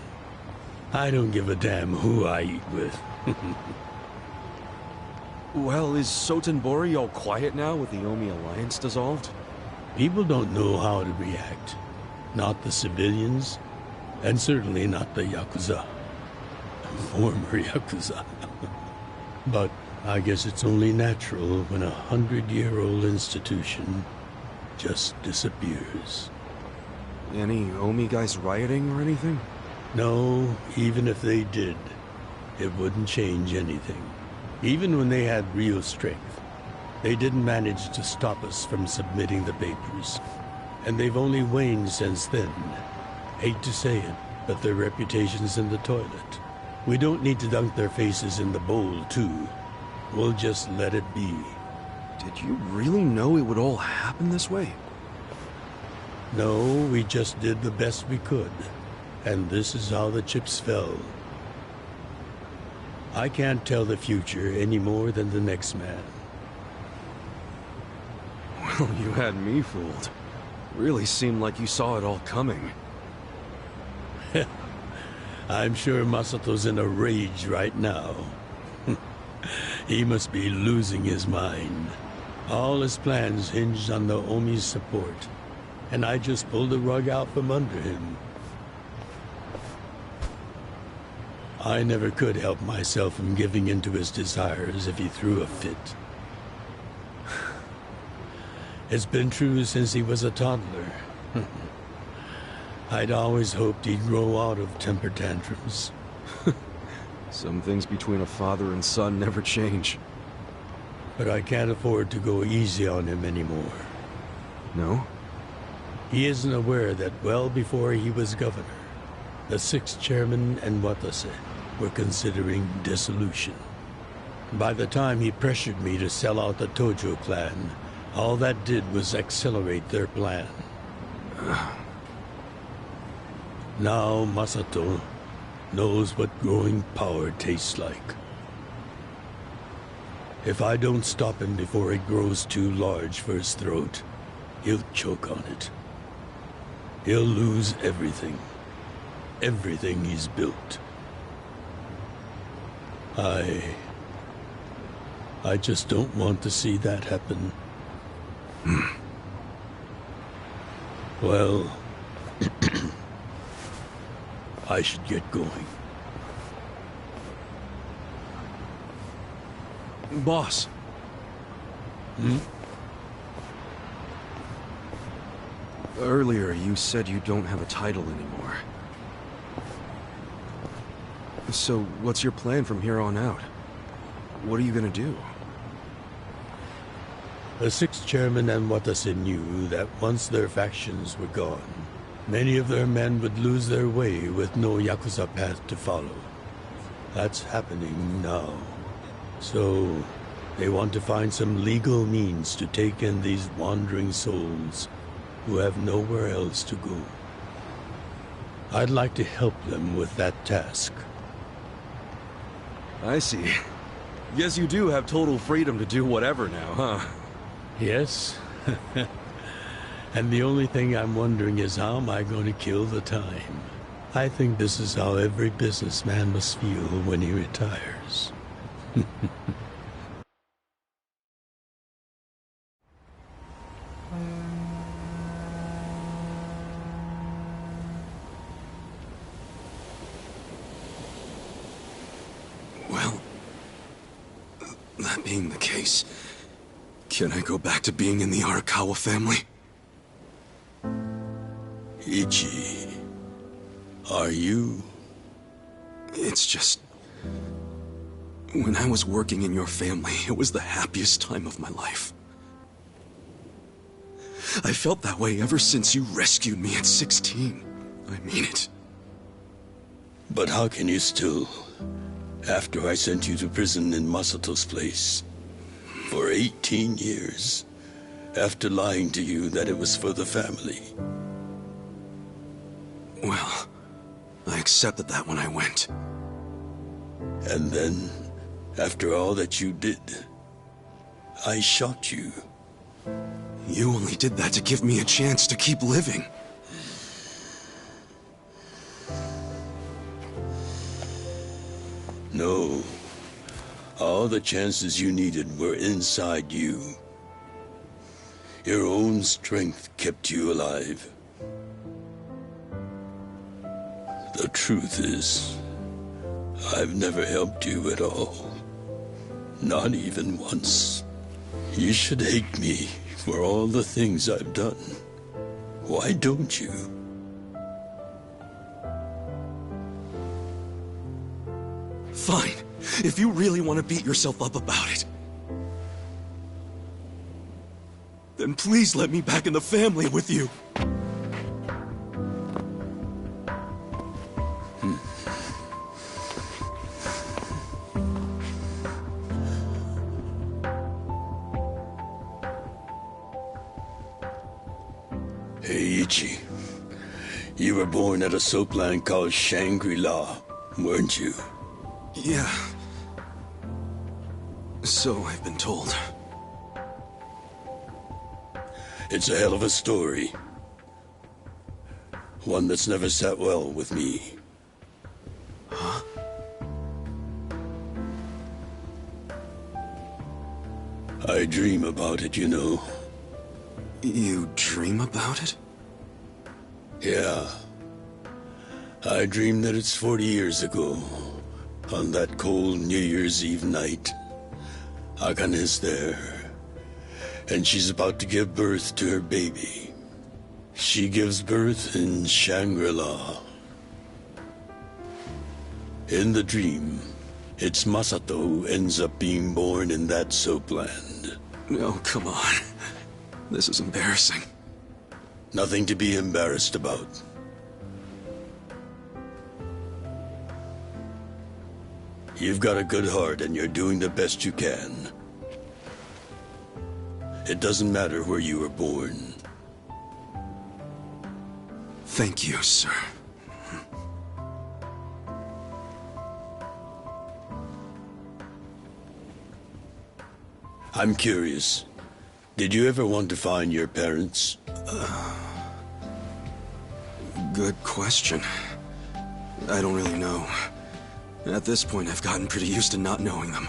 I don't give a damn who I eat with. Well, is Sotenbori all quiet now with the Omi Alliance dissolved? People don't know how to react. Not the civilians, and certainly not the Yakuza. Former Yakuza. But I guess it's only natural when a 100-year-old institution just disappears. Any Omi guys rioting or anything? No, even if they did, it wouldn't change anything. Even when they had real strength, they didn't manage to stop us from submitting the papers. And they've only waned since then. Hate to say it, but their reputation's in the toilet. We don't need to dunk their faces in the bowl, too. We'll just let it be. Did you really know it would all happen this way? No, we just did the best we could. And this is how the chips fell. I can't tell the future any more than the next man. Well, you had me fooled. Really seemed like you saw it all coming. I'm sure Masato's in a rage right now. He must be losing his mind. All his plans hinged on the Omi's support, and I just pulled the rug out from under him. I never could help myself from giving in to his desires if he threw a fit. It's been true since he was a toddler. I'd always hoped he'd grow out of temper tantrums. Some things between a father and son never change. But I can't afford to go easy on him anymore. No? He isn't aware that well before he was governor, the 6th chairman and Watase were considering dissolution. By the time he pressured me to sell out the Tojo clan, all that did was accelerate their plan. Now Masato, knows what growing power tastes like. If I don't stop him before it grows too large for his throat, he'll choke on it. He'll lose everything. Everything he's built. I just don't want to see that happen. Well, I should get going. Boss. Earlier, you said you don't have a title anymore. So, what's your plan from here on out? What are you gonna do? The sixth chairman and Watase knew that once their factions were gone, many of their men would lose their way with no Yakuza path to follow. That's happening now. So, they want to find some legal means to take in these wandering souls who have nowhere else to go. I'd like to help them with that task. I see. Guess you do have total freedom to do whatever now, huh? Yes. And the only thing I'm wondering is how am I going to kill the time? I think this is how every businessman must feel when he retires. Well, that being the case, can I go back to being in the Arakawa family? Ichi, are you? It's just... when I was working in your family, it was the happiest time of my life. I felt that way ever since you rescued me at 16. I mean it. But how can you still, after I sent you to prison in Masato's place, for 18 years, after lying to you that it was for the family? Well, I accepted that when I went. And then, after all that you did, I shot you. You only did that to give me a chance to keep living. No. All the chances you needed were inside you. Your own strength kept you alive. The truth is, I've never helped you at all. Not even once. You should hate me for all the things I've done. Why don't you? Fine. If you really want to beat yourself up about it, then please let me back in the family with you. Hey, Ichi. You were born at a soapland called Shangri-La, weren't you? Yeah. So I've been told. It's a hell of a story. One that's never sat well with me. Huh? I dream about it, you know. You dream about it? Yeah. I dream that it's 40 years ago. On that cold New Year's Eve night. Akane's there. And she's about to give birth to her baby. She gives birth in Shangri-La. In the dream, it's Masato who ends up being born in that soapland. Oh, come on. This is embarrassing. Nothing to be embarrassed about. You've got a good heart and you're doing the best you can. It doesn't matter where you were born. Thank you, sir. I'm curious. Did you ever want to find your parents? Good question. I don't really know. At this point, I've gotten pretty used to not knowing them.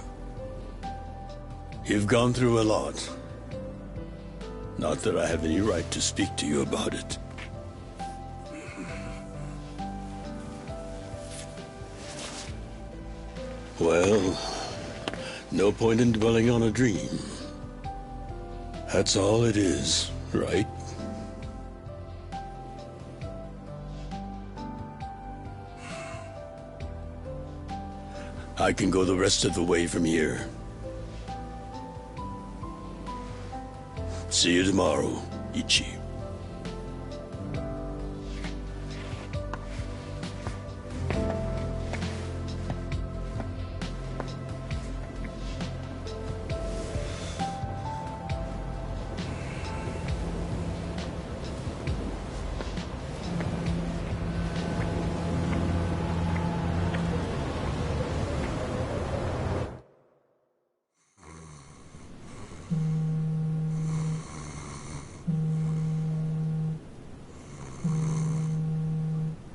You've gone through a lot. Not that I have any right to speak to you about it. Well, no point in dwelling on a dream. That's all it is, right? I can go the rest of the way from here. See you tomorrow, Ichi.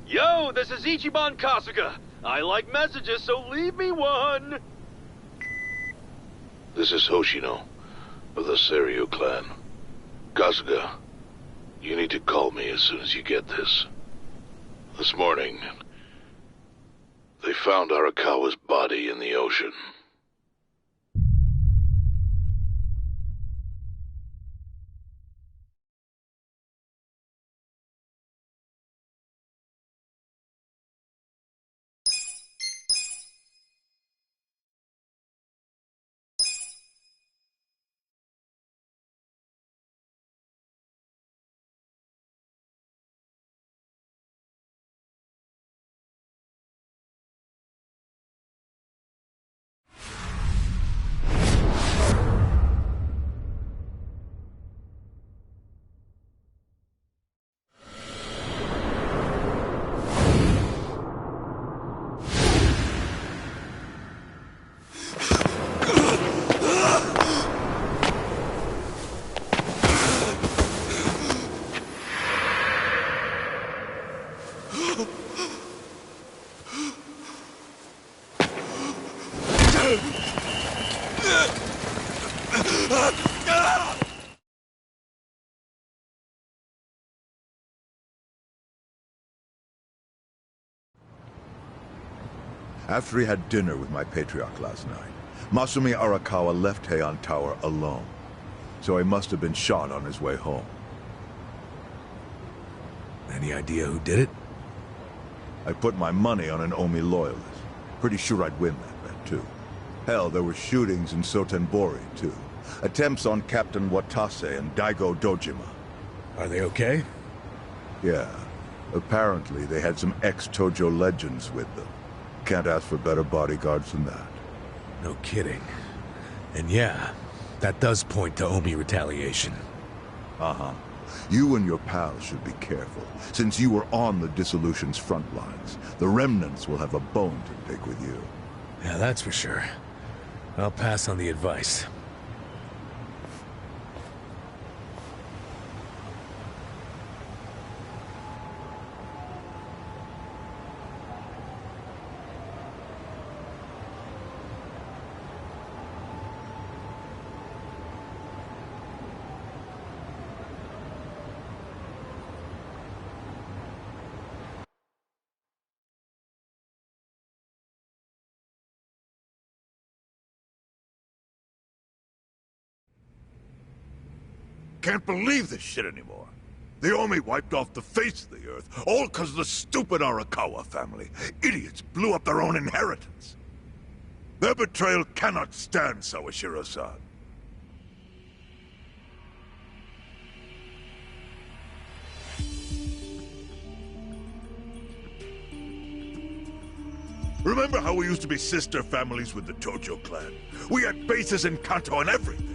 Yo, this is Ichiban Kasuga. I like messages, so leave me one. This is Hoshino, of the Seiryu clan. Kasuga, you need to call me as soon as you get this. This morning, they found Arakawa's body in the ocean. After he had dinner with my patriarch last night, Masumi Arakawa left Heian Tower alone. So he must have been shot on his way home. Any idea who did it? I put my money on an Omi loyalist. Pretty sure I'd win that bet, too. Hell, there were shootings in Sotenbori, too. Attempts on Captain Watase and Daigo Dojima. Are they okay? Yeah. Apparently, they had some ex-Tojo legends with them. Can't ask for better bodyguards than that. No kidding. And yeah, that does point to Omi retaliation. Uh-huh. You and your pals should be careful, since you were on the dissolution's front lines. The remnants will have a bone to pick with you. Yeah, that's for sure. I'll pass on the advice. Can't believe this shit anymore. The Omi wiped off the face of the earth, all because of the stupid Arakawa family. Idiots blew up their own inheritance. Their betrayal cannot stand, Sawashiro-san. Remember how we used to be sister families with the Tojo clan? We had bases in Kanto and everything.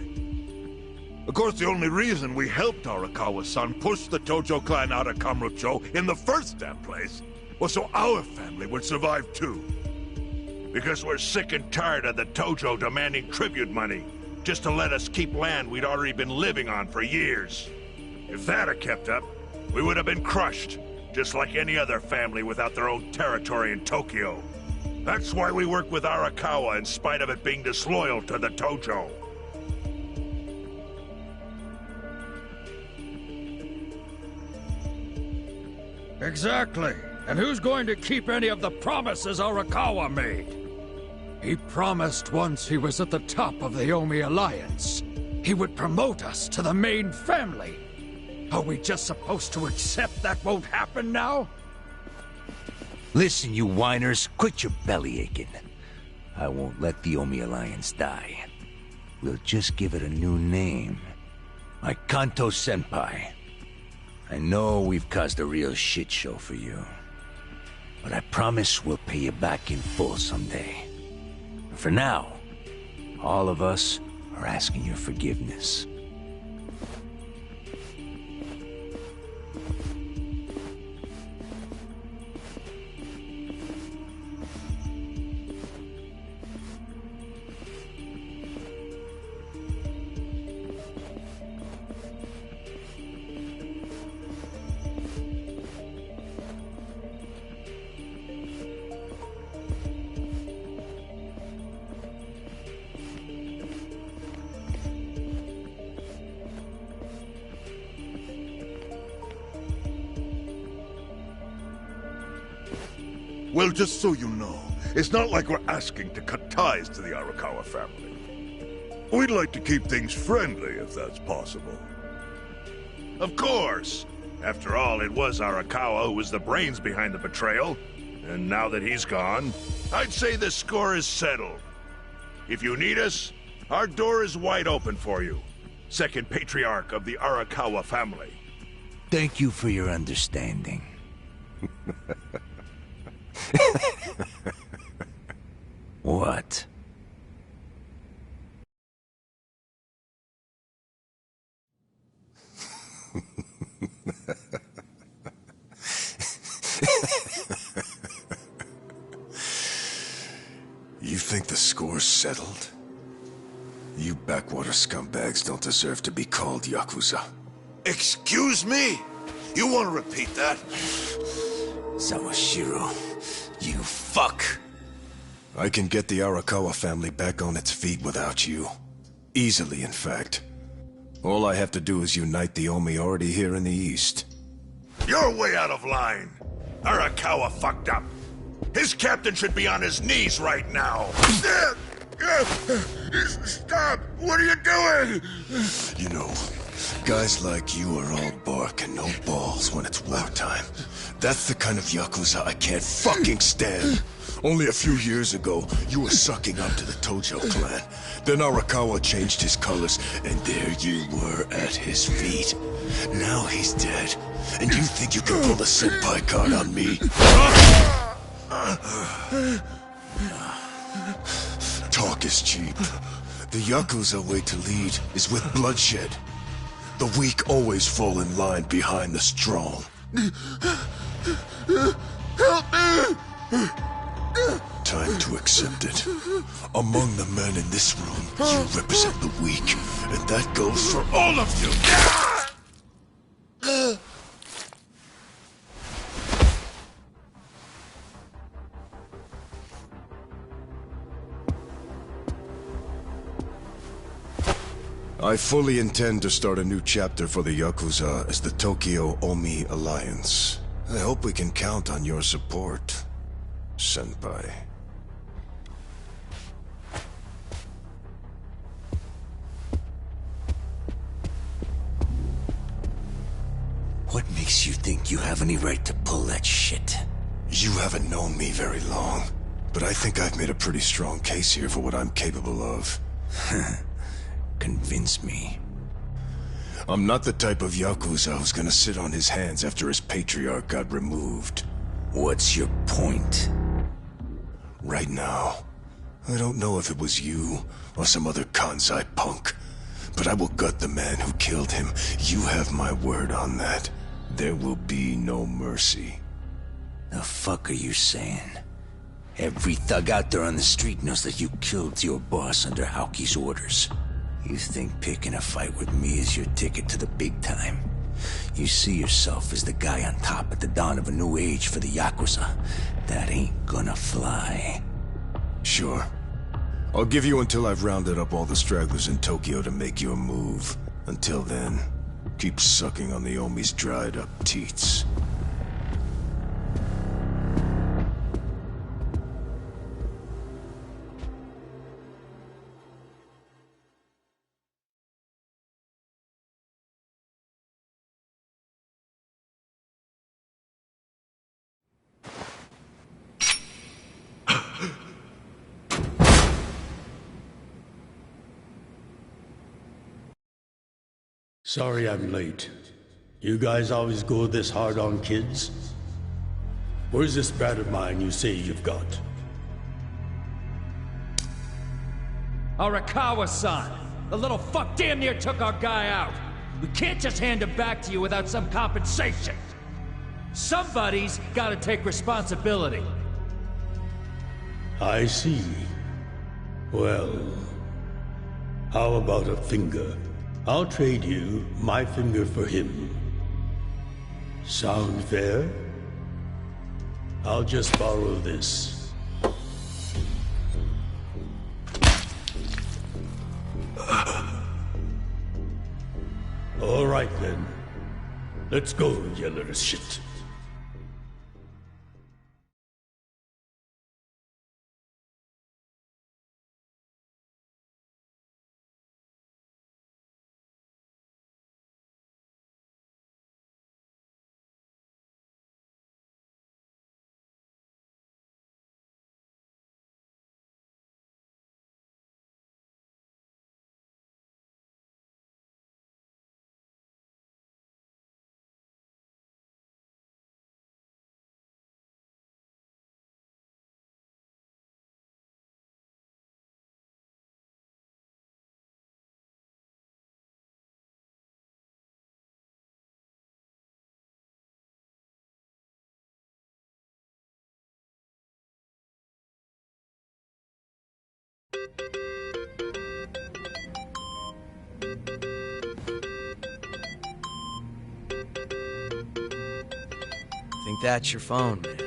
Of course, the only reason we helped Arakawa-san push the Tojo clan out of Kamurocho in the first damn place was so our family would survive too. Because we're sick and tired of the Tojo demanding tribute money. just to let us keep land we'd already been living on for years. If that had kept up, we would have been crushed, just like any other family without their own territory in Tokyo. That's why we work with Arakawa in spite of it being disloyal to the Tojo. Exactly. And who's going to keep any of the promises Arakawa made? He promised once he was at the top of the Omi Alliance, he would promote us to the main family. Are we just supposed to accept that won't happen now? Listen, you whiners, quit your belly aching. I won't let the Omi Alliance die. We'll just give it a new name. Like Kanto Senpai. I know we've caused a real shit show for you. But I promise we'll pay you back in full someday. For now, all of us are asking your forgiveness. Well, just so you know, it's not like we're asking to cut ties to the Arakawa family. We'd like to keep things friendly, if that's possible. Of course! After all, it was Arakawa who was the brains behind the betrayal. And now that he's gone, I'd say the score is settled. If you need us, our door is wide open for you. Second patriarch of the Arakawa family. Thank you for your understanding. What? You think the score's settled? You backwater scumbags don't deserve to be called Yakuza. Excuse me? You want to repeat that? Sawashiro, you fuck! I can get the Arakawa family back on its feet without you. Easily, in fact. All I have to do is unite the Omi already here in the East. You're way out of line. Arakawa fucked up. His captain should be on his knees right now. Stop! What are you doing? You know, guys like you are all bark and no balls when it's wartime. That's the kind of Yakuza I can't fucking stand. Only a few years ago, you were sucking up to the Tojo clan. Then Arakawa changed his colors, and there you were at his feet. Now he's dead, and you think you can pull the senpai card on me? Talk is cheap. The Yakuza way to lead is with bloodshed. The weak always fall in line behind the strong. Help me! Time to accept it. Among the men in this room, you represent the weak, and that goes for all of you! I fully intend to start a new chapter for the Yakuza as the Tokyo Omi Alliance. I hope we can count on your support, Senpai. What makes you think you have any right to pull that shit? You haven't known me very long, but I think I've made a pretty strong case here for what I'm capable of. Convince me. I'm not the type of Yakuza who's gonna sit on his hands after his patriarch got removed. What's your point? Right now, I don't know if it was you or some other Kansai punk, but I will gut the man who killed him. You have my word on that. There will be no mercy. The fuck are you saying? Every thug out there on the street knows that you killed your boss under Haoki's orders. You think picking a fight with me is your ticket to the big time? You see yourself as the guy on top at the dawn of a new age for the Yakuza. That ain't gonna fly. Sure. I'll give you until I've rounded up all the stragglers in Tokyo to make your move. Until then, keep sucking on the Omi's dried up teats. Sorry I'm late. You guys always go this hard on kids? Where's this brat of mine you say you've got? Arakawa-san! The little fuck damn near took our guy out! We can't just hand him back to you without some compensation! Somebody's gotta take responsibility. I see. Well, how about a finger? I'll trade you my finger for him. Sound fair? I'll just borrow this. All right then. Let's go, you little shit. Think that's your phone, man.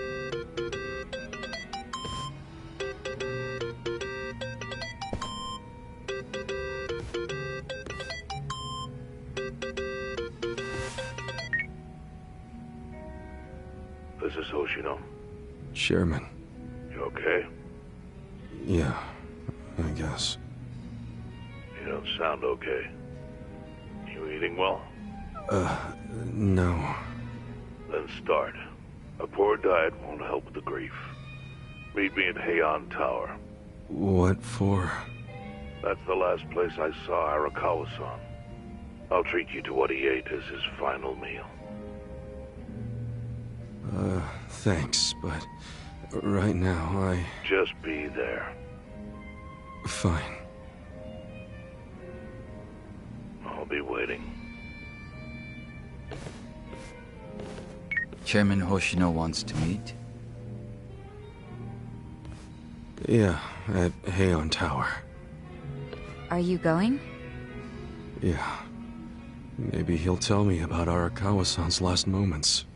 This is Hoshino. Chairman. You okay? Yeah, I guess. You don't sound okay. You eating well? No. Then start. A poor diet won't help with the grief. Meet me in Heian Tower. What for? That's the last place I saw Arakawa-san. I'll treat you to what he ate as his final meal. Thanks, but right now Just be there. Fine. I'll be waiting. Chairman Hoshino wants to meet? Yeah, at Heian Tower. Are you going? Yeah. Maybe he'll tell me about Arakawa-san's last moments.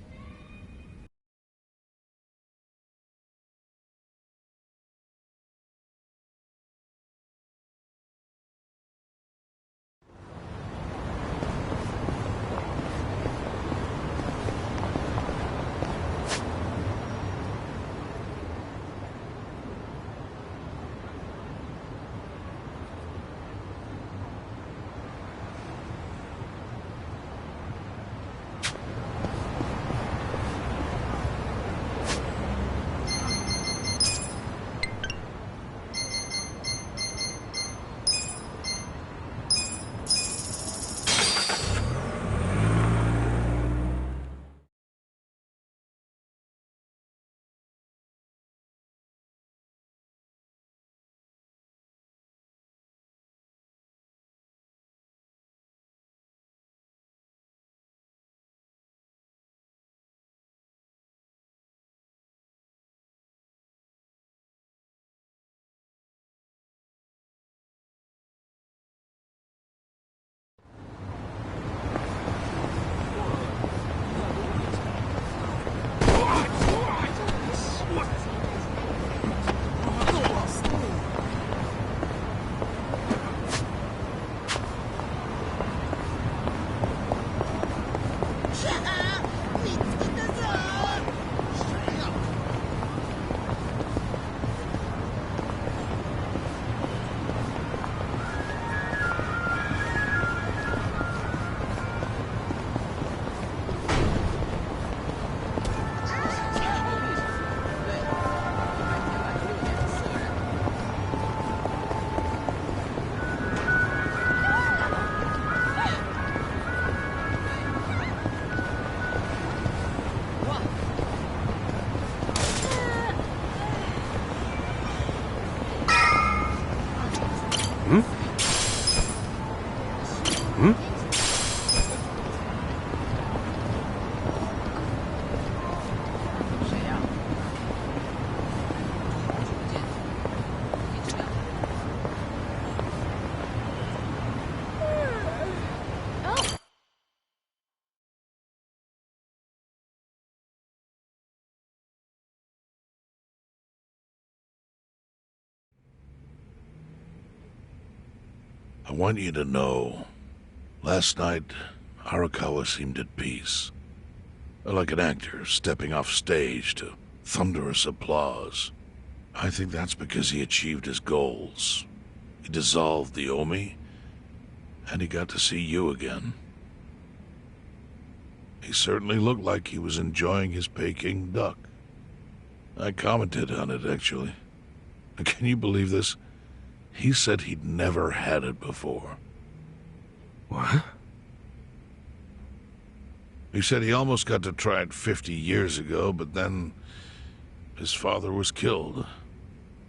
I want you to know, last night, Arakawa seemed at peace. Like an actor stepping off stage to thunderous applause. I think that's because he achieved his goals. He dissolved the Omi, and he got to see you again. He certainly looked like he was enjoying his Peking duck. I commented on it, actually. Can you believe this? He said he'd never had it before. What? He said he almost got to try it 50 years ago, but then his father was killed,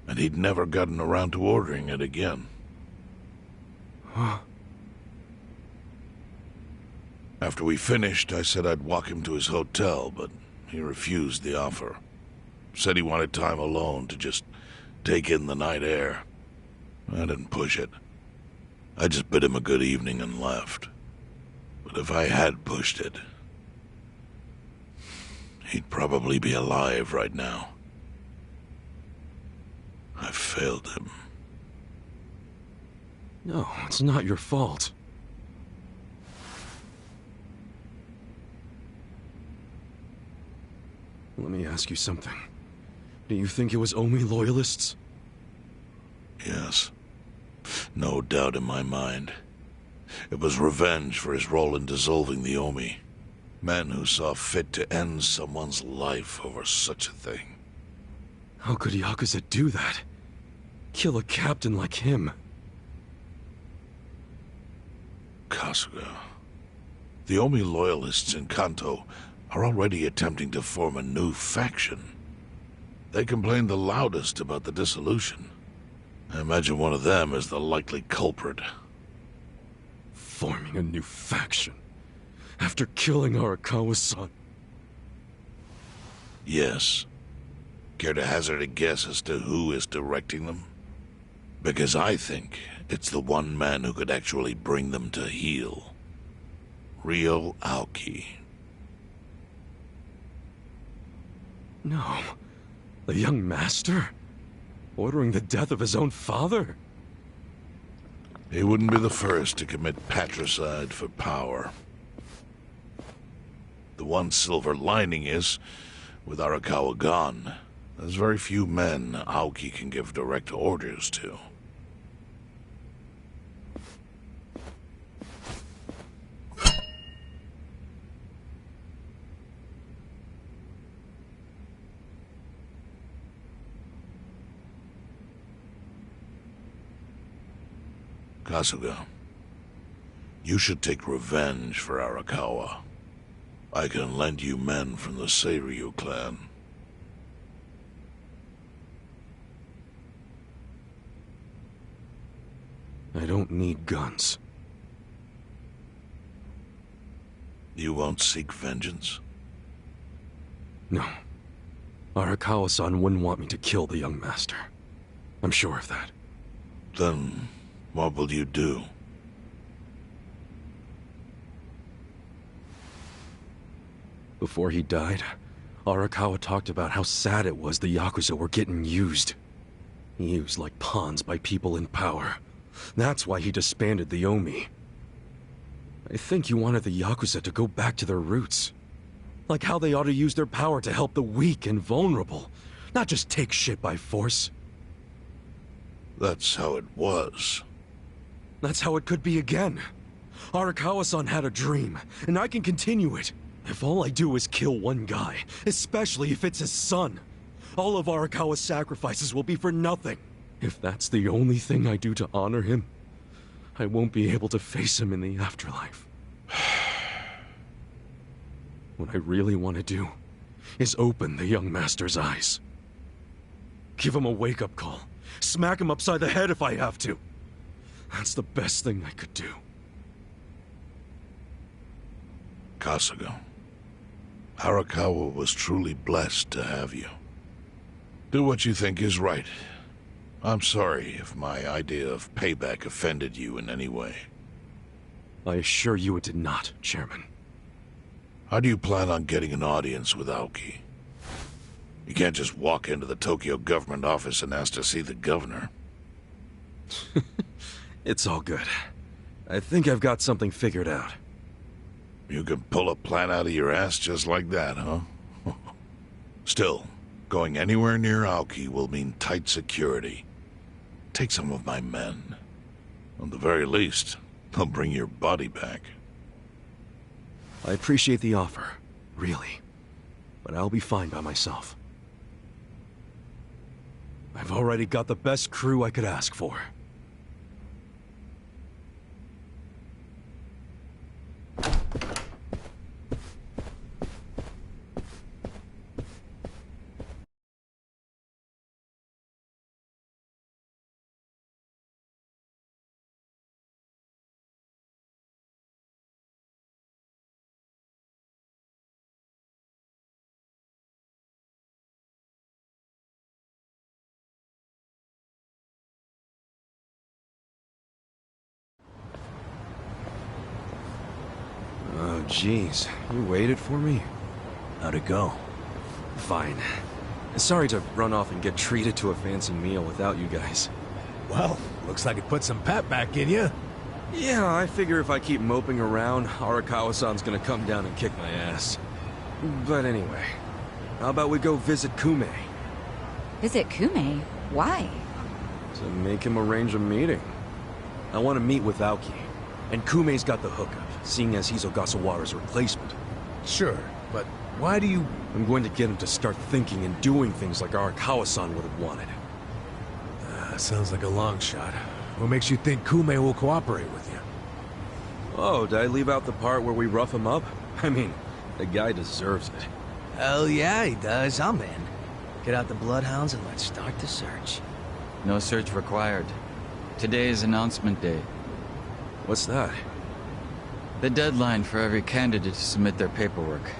and he'd never gotten around to ordering it again. Huh? After we finished, I said I'd walk him to his hotel, but he refused the offer. Said he wanted time alone to just take in the night air. I didn't push it. I just bid him a good evening and left. But if I had pushed it, he'd probably be alive right now. I failed him. No, it's not your fault. Let me ask you something. Do you think it was Omi loyalists? Yes. No doubt in my mind. It was revenge for his role in dissolving the Omi. Men who saw fit to end someone's life over such a thing. How could Yakuza do that? Kill a captain like him? Kasuga. The Omi loyalists in Kanto are already attempting to form a new faction. They complain the loudest about the dissolution. I imagine one of them is the likely culprit. Forming a new faction? After killing Arakawa-san? Yes. Care to hazard a guess as to who is directing them? Because I think it's the one man who could actually bring them to heel. Ryo Aoki. No. The young master? Ordering the death of his own father? He wouldn't be the first to commit patricide for power. The one silver lining is, with Arakawa gone, there's very few men Aoki can give direct orders to. Kasuga, you should take revenge for Arakawa. I can lend you men from the Seiryu clan. I don't need guns. You won't seek vengeance? No. Arakawa-san wouldn't want me to kill the young master. I'm sure of that. Then what will you do? Before he died, Arakawa talked about how sad it was the Yakuza were getting used. Used like pawns by people in power. That's why he disbanded the Omi. I think he wanted the Yakuza to go back to their roots. Like how they ought to use their power to help the weak and vulnerable, not just take shit by force. That's how it was. That's how it could be again. Arakawa-san had a dream, and I can continue it. If all I do is kill one guy, especially if it's his son, all of Arakawa's sacrifices will be for nothing. If that's the only thing I do to honor him, I won't be able to face him in the afterlife. What I really want to do is open the young master's eyes. Give him a wake-up call. Smack him upside the head if I have to. That's the best thing I could do. Kasuga. Arakawa was truly blessed to have you. Do what you think is right. I'm sorry if my idea of payback offended you in any way. I assure you it did not, Chairman. How do you plan on getting an audience with Aoki? You can't just walk into the Tokyo government office and ask to see the governor. It's all good. I think I've got something figured out. You can pull a plan out of your ass just like that, huh? Still, going anywhere near Aoki will mean tight security. Take some of my men. At the very least, they'll bring your body back. I appreciate the offer, really. But I'll be fine by myself. I've already got the best crew I could ask for. Oh, jeez. You waited for me? How'd it go? Fine. Sorry to run off and get treated to a fancy meal without you guys. Well, looks like it put some pep back in you. Yeah, I figure if I keep moping around, Arakawa-san's gonna come down and kick my ass. But anyway, how about we go visit Kume? Visit Kume? Why? To make him arrange a meeting. I want to meet with Aoki. And Kume's got the hookup, seeing as he's Ogasawara's replacement. Sure, but why do you... I'm going to get him to start thinking and doing things like Arakawa-san would have wanted. Sounds like a long shot. What makes you think Kume will cooperate with you? Oh, did I leave out the part where we rough him up? I mean, the guy deserves it. Hell yeah, he does. I'm in. Get out the bloodhounds and let's start the search. No search required. Today is announcement day. What's that? The deadline for every candidate to submit their paperwork.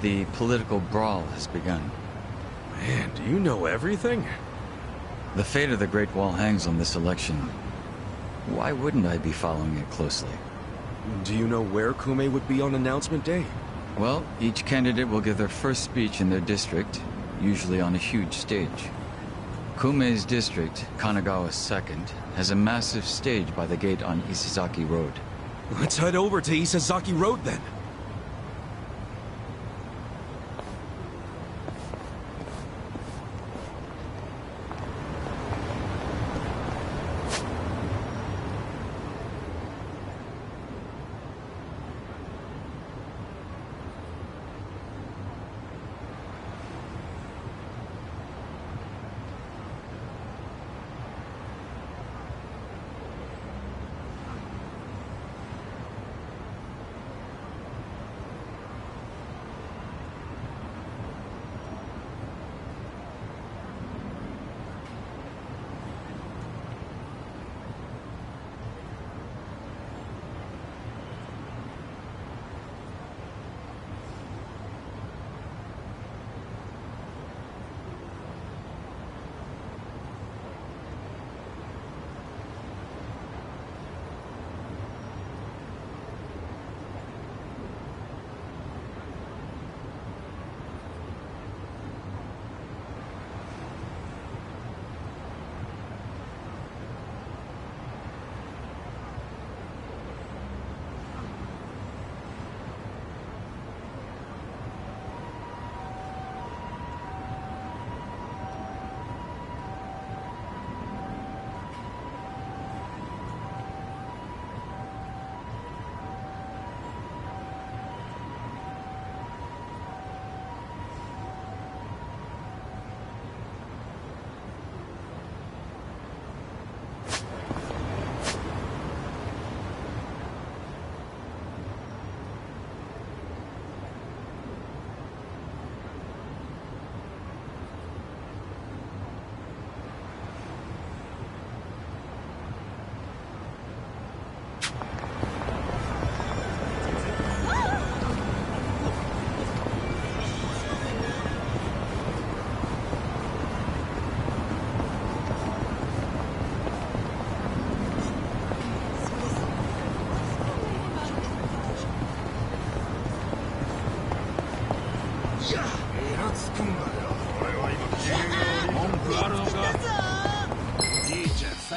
The political brawl has begun. Man, do you know everything? The fate of the Great Wall hangs on this election. Why wouldn't I be following it closely? Do you know where Kume would be on announcement day? Well, each candidate will give their first speech in their district, usually on a huge stage. Kume's district, Kanagawa's second, has a massive stage by the gate on Isazaki Road. Let's head over to Isazaki Road then.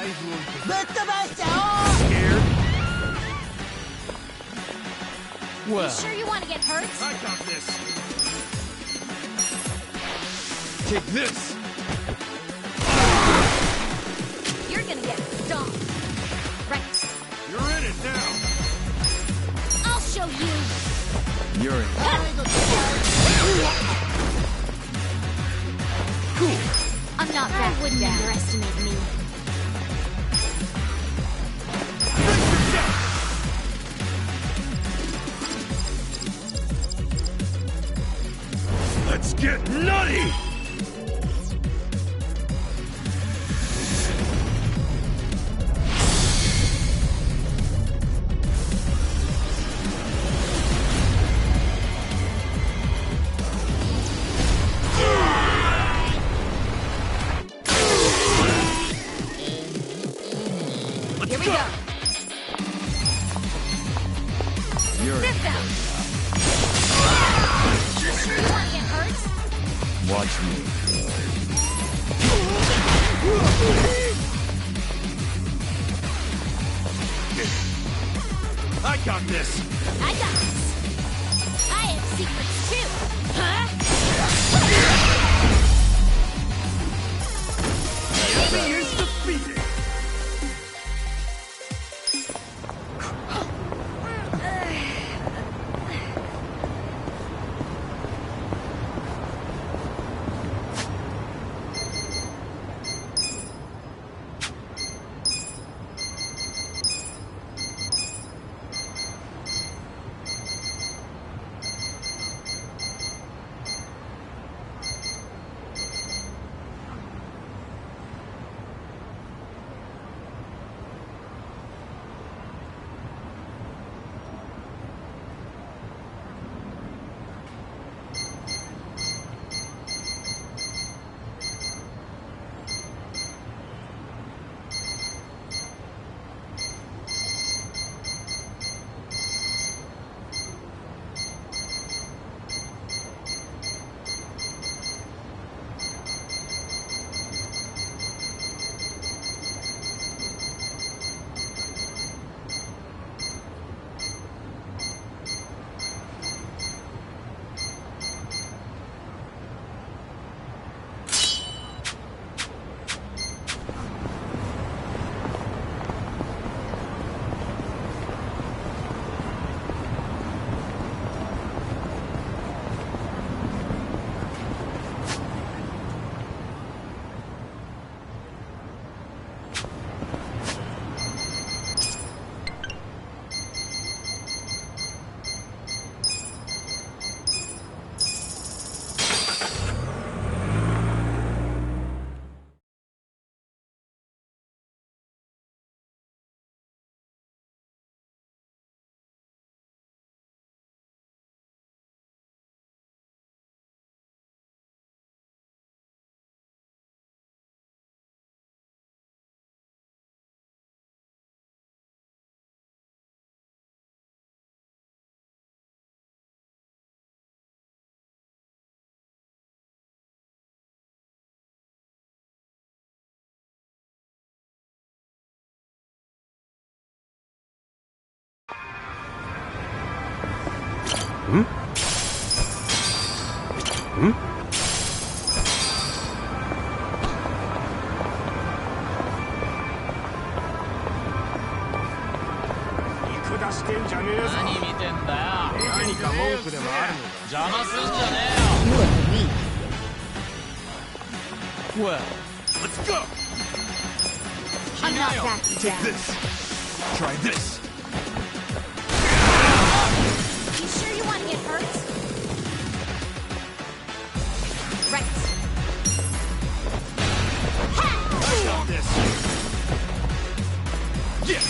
Scared? You sure you want to get hurt? I got this. Take this. You're gonna get stomped. Right. You're in it now. I'll show you. You're in. Cool. I'm not that wouldn't underestimate me. Let's get nutty! Here we go. You're in. Sit down. You want to get hurt? Watch me. I got this. I got this. I have secrets too. Huh? The enemy is defeated. Well, let's go. I'm not backing Take down. this. Try this. You sure you want to get hurt? Right. I got this. Yes.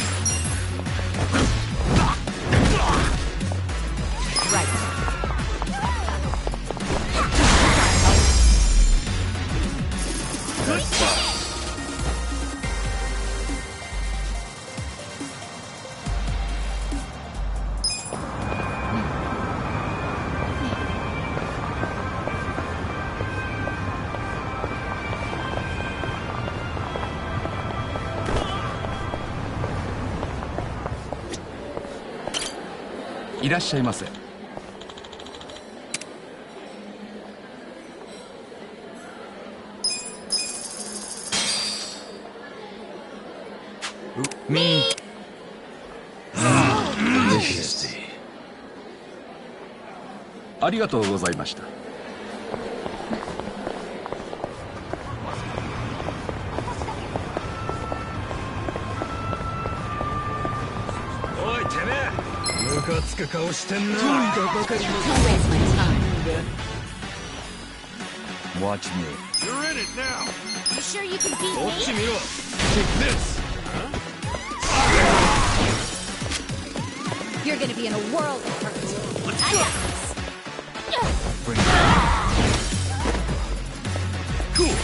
いらっしゃいませ。Me. Delicious. ありがとうございました。おいてめえ、ムカつく顔してんな。 Watch me. You're in it now. You sure you can beat こっち me? 見ろ。Take this. You're gonna be in a world of hurt. I got this. Bring it on. Cool.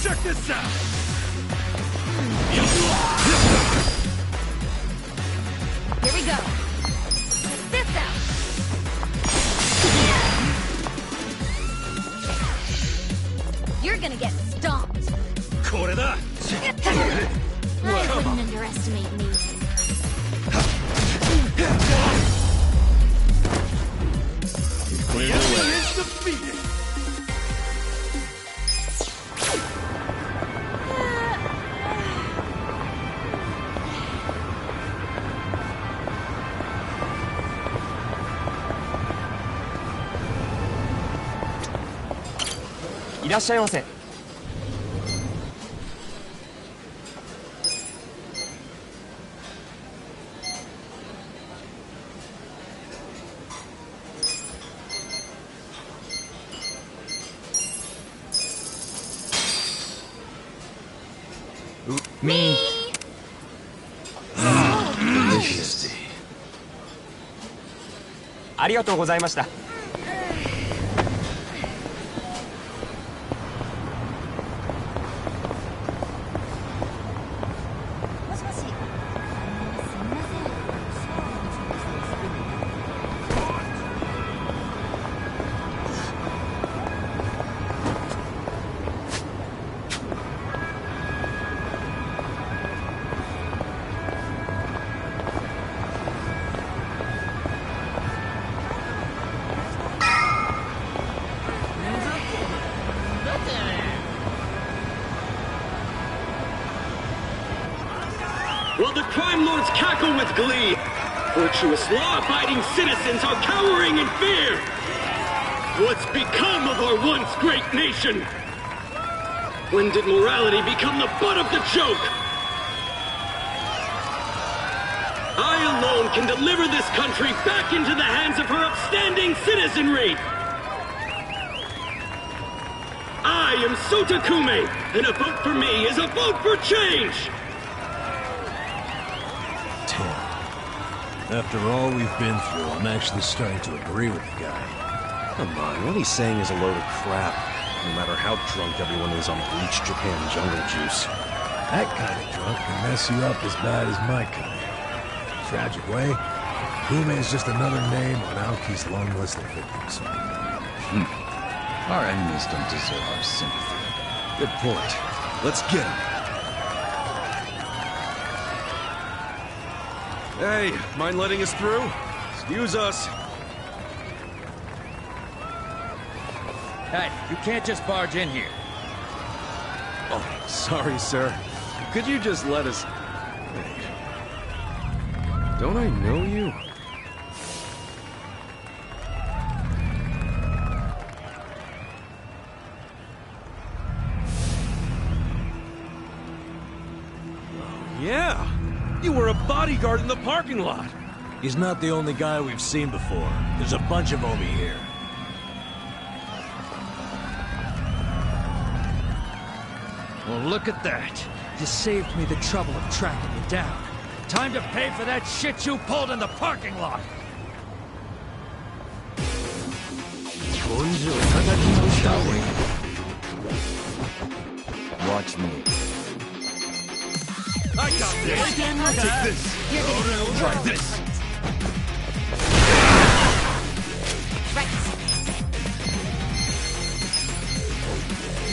Check this out. Here we go. Check this out. You're gonna get stomped. これだ。 I wouldn't underestimate me. The enemy is defeated. Me. Delicious. ありがとうございました。もしもし。すみません。While the crime lords cackle with glee, virtuous law-abiding citizens are cowering in fear. What's become of our once great nation? When did morality become the butt of the joke? I alone can deliver this country back into the hands of her upstanding citizenry. I am Sotakume, and a vote for me is a vote for change. After all we've been through, I'm actually starting to agree with the guy. Come on, what he's saying is a load of crap. No matter how drunk everyone is on bleached Japan jungle juice. That kind of drunk can mess you up as bad as my kind. Tragic way, Kume is just another name on Aoki's long list of victims. Our enemies don't deserve our sympathy. Good point. Let's get him. Hey, mind letting us through? Excuse us. Hey, you can't just barge in here. Oh, sorry, sir. Could you just let us... Wait. Don't I know you? Oh, yeah! You were a bodyguard in the parking lot! He's not the only guy we've seen before. There's a bunch of Omi here. Well, look at that. You saved me the trouble of tracking you down. Time to pay for that shit you pulled in the parking lot! Shall we? Watch me. I got this! Take this! Try this!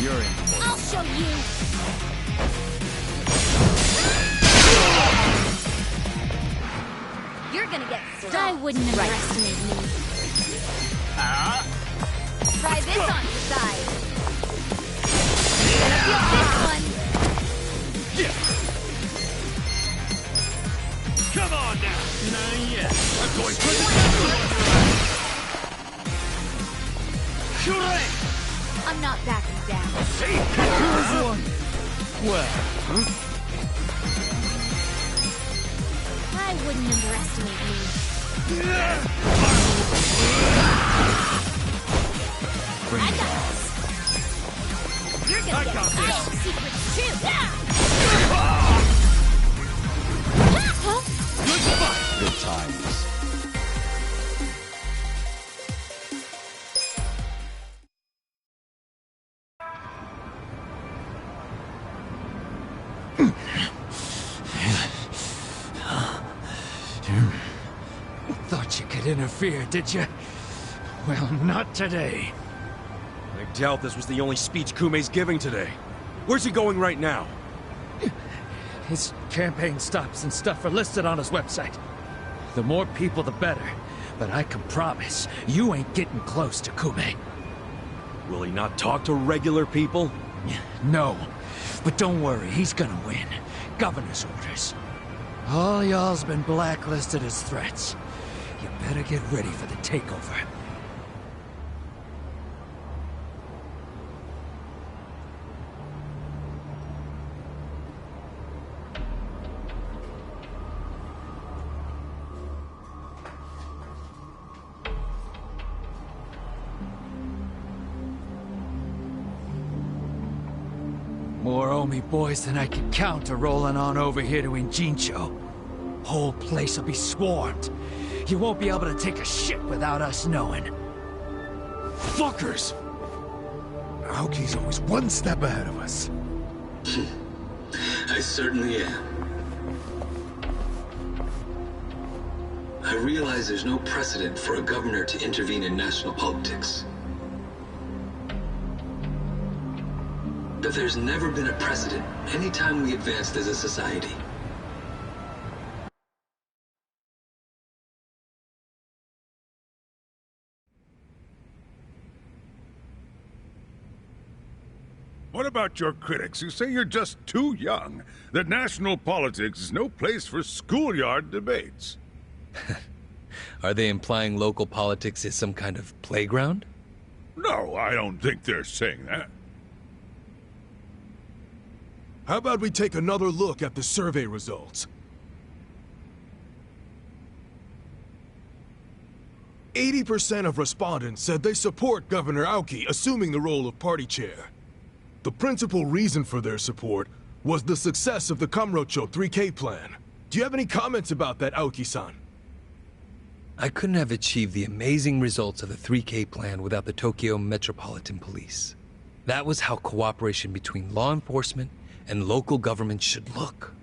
You're in. I'll show you. gonna get stuck. I wouldn't underestimate me. Try this on the side. Gonna feel this one. Come on now! Not yet. I'm going for the I'm not backing down. Here's one. Well, I wouldn't underestimate me. I got this. You're gonna get special secrets too. Good times. thought you could interfere, did you? Well, not today. I doubt this was the only speech Kume's giving today. Where's he going right now? His campaign stops and stuff are listed on his website. The more people, the better. But I can promise, you ain't getting close to Kume. Will he not talk to regular people? No. But don't worry, he's gonna win. Governor's orders. All y'all's been blacklisted as threats. You better get ready for the takeover. More Omi boys than I can count are rolling on over here to Injincho. Whole place will be swarmed. You won't be able to take a shit without us knowing. Fuckers! Aoki's always one step ahead of us. I certainly am. I realize there's no precedent for a governor to intervene in national politics. But there's never been a precedent anytime we advanced as a society. What about your critics who say you're just too young, that national politics is no place for schoolyard debates? Are they implying local politics is some kind of playground? No, I don't think they're saying that. How about we take another look at the survey results? 80% of respondents said they support Governor Aoki assuming the role of party chair. The principal reason for their support was the success of the Kamurocho 3K plan. Do you have any comments about that, Aoki-san? I couldn't have achieved the amazing results of the 3K plan without the Tokyo Metropolitan Police. That was how cooperation between law enforcement and local government should look.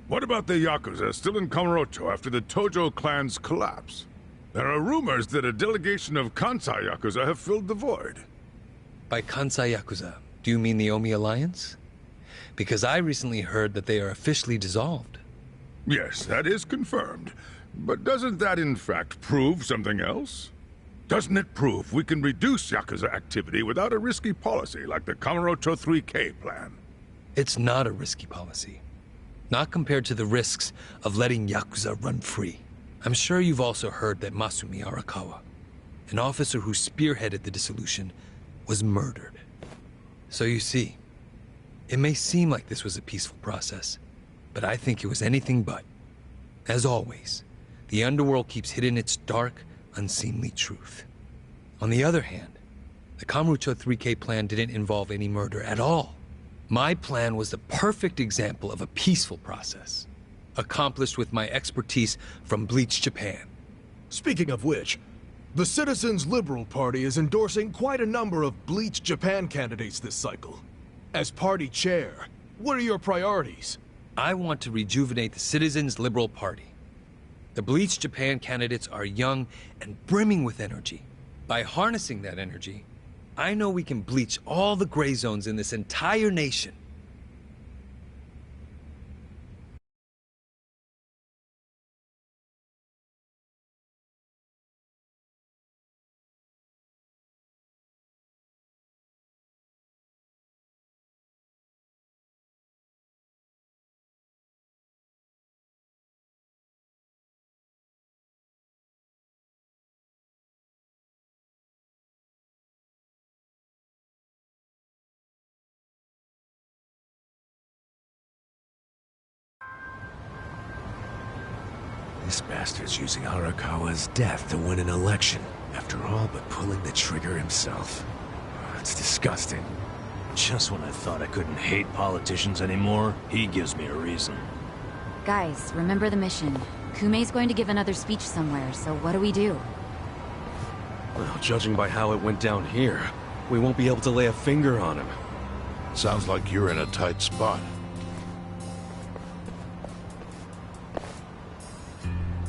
What about the Yakuza still in Kamurocho after the Tojo clan's collapse? There are rumors that a delegation of Kansai Yakuza have filled the void. By Kansai Yakuza, do you mean the Omi Alliance? Because I recently heard that they are officially dissolved. Yes, that is confirmed. But doesn't that in fact prove something else? Doesn't it prove we can reduce Yakuza activity without a risky policy like the Kamurocho 3K plan? It's not a risky policy. Not compared to the risks of letting Yakuza run free. I'm sure you've also heard that Masumi Arakawa, an officer who spearheaded the dissolution, was murdered. So you see, it may seem like this was a peaceful process, but I think it was anything but. As always, the underworld keeps hidden its dark, unseemly truth. On the other hand, the Kamurocho 3K plan didn't involve any murder at all. My plan was the perfect example of a peaceful process, accomplished with my expertise from Bleach Japan. Speaking of which, the Citizens Liberal Party is endorsing quite a number of Bleach Japan candidates this cycle. As party chair, what are your priorities? I want to rejuvenate the Citizens Liberal Party. The Bleach Japan candidates are young and brimming with energy. By harnessing that energy, I know we can bleach all the gray zones in this entire nation. This bastard's using Arakawa's death to win an election, after all but pulling the trigger himself. It's disgusting. Just when I thought I couldn't hate politicians anymore, he gives me a reason. Guys, remember the mission. Kumei's going to give another speech somewhere, so what do we do? Well, judging by how it went down here, we won't be able to lay a finger on him. Sounds like you're in a tight spot.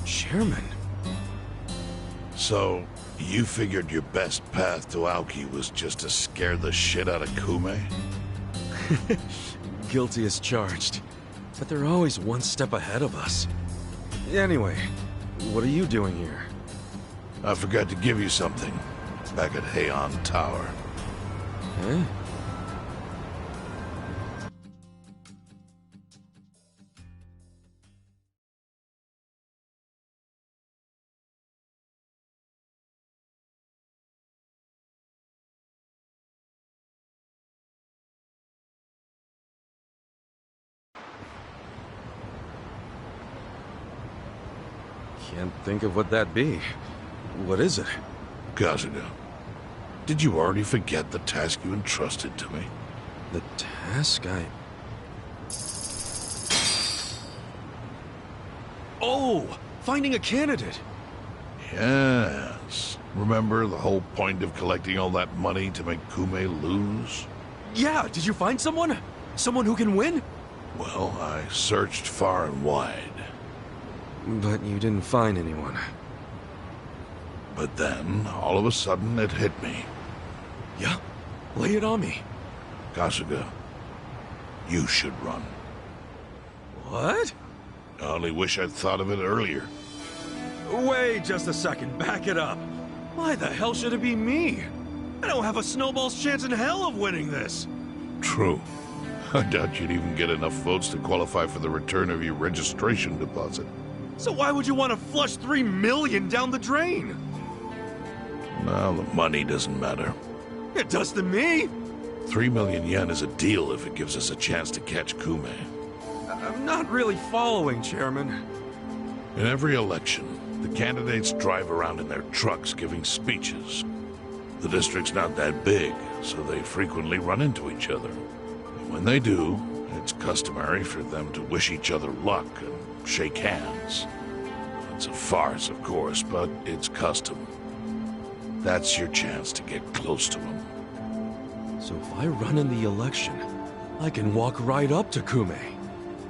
Chairman? So, you figured your best path to Aoki was just to scare the shit out of Kumei? Guilty as charged. But they're always one step ahead of us. Anyway, what are you doing here? I forgot to give you something back at Heian Tower. Eh? Can't think of what that'd be. What is it? Kazuga, did you already forget the task you entrusted to me? The task Oh! Finding a candidate! Yes. Remember the whole point of collecting all that money to make Kumei lose? Yeah, did you find someone? Someone who can win? Well, I searched far and wide. But you didn't find anyone. But then, all of a sudden, it hit me. Yeah? Lay it on me. Kasuga, you should run. What? I only wish I'd thought of it earlier. Wait just a second, back it up. Why the hell should it be me? I don't have a snowball's chance in hell of winning this. True. I doubt you'd even get enough votes to qualify for the return of your registration deposit. So why would you want to flush $3 million down the drain? Well, the money doesn't matter. It does to me. 3 million yen is a deal if it gives us a chance to catch Kumei. I'm not really following, Chairman. In every election, the candidates drive around in their trucks giving speeches. The district's not that big, so they frequently run into each other. And when they do, it's customary for them to wish each other luck and shake hands. It's a farce, of course, but it's custom. That's your chance to get close to them. So if I run in the election, I can walk right up to Kumei.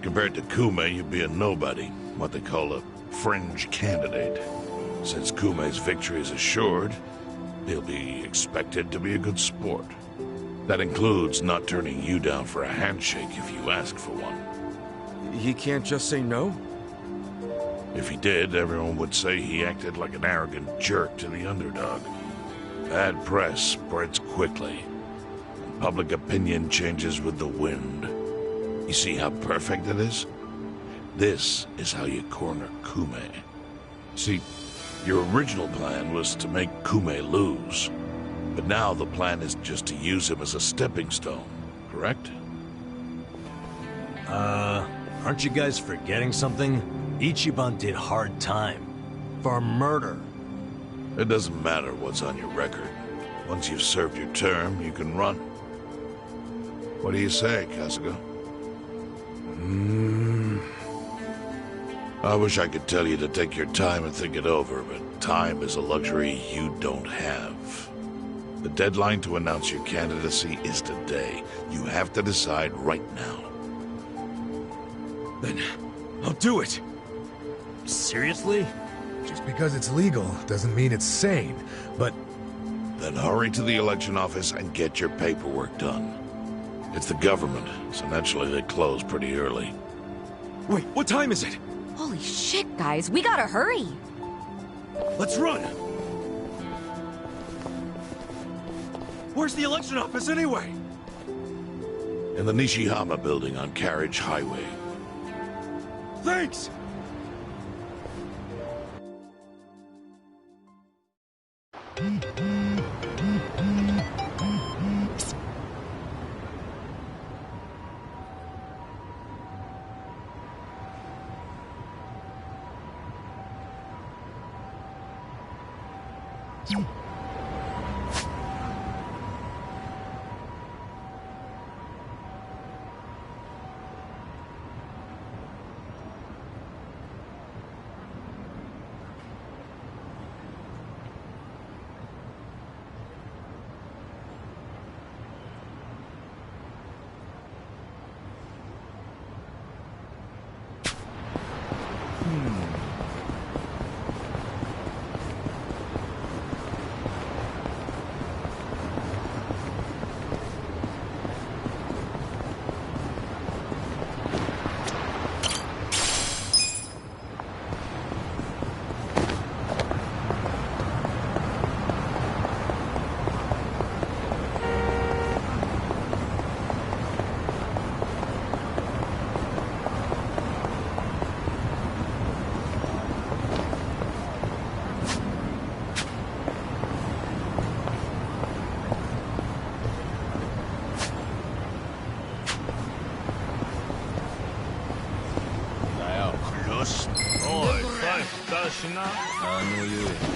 Compared to Kumei, you'd be a nobody, what they call a fringe candidate. Since Kumei's victory is assured, he'll be expected to be a good sport. That includes not turning you down for a handshake if you ask for one. He can't just say no? If he did, everyone would say he acted like an arrogant jerk to the underdog. Bad press spreads quickly. Public opinion changes with the wind. You see how perfect it is? This is how you corner Kumei. See, your original plan was to make Kumei lose. But now the plan is just to use him as a stepping stone, correct? Aren't you guys forgetting something? Ichiban did hard time. For murder. It doesn't matter what's on your record. Once you've served your term, you can run. What do you say, Kasuga? I wish I could tell you to take your time and think it over, but time is a luxury you don't have. The deadline to announce your candidacy is today. You have to decide right now. Then I'll do it. Seriously? Just because it's legal doesn't mean it's sane, but... Then hurry to the election office and get your paperwork done. It's the government, so naturally they close pretty early. Wait, what time is it? Holy shit, guys, we gotta hurry. Let's run! Where's the election office anyway? In the Nishihama building on Carriage Highway. Thanks!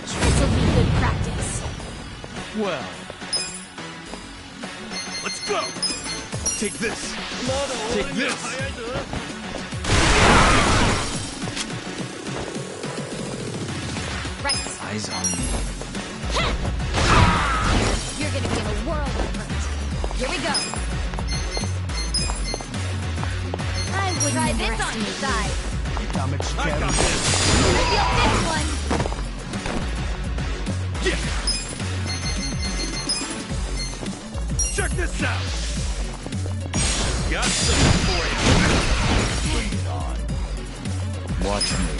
This will be good practice. Well, let's go. Take this. Take this. Right. Eyes on me. You're gonna be in a world of hurt. Here we go. I would try this on your side. I got this. I feel this one. Check this out. Got something for you. Bring it on. Watch me.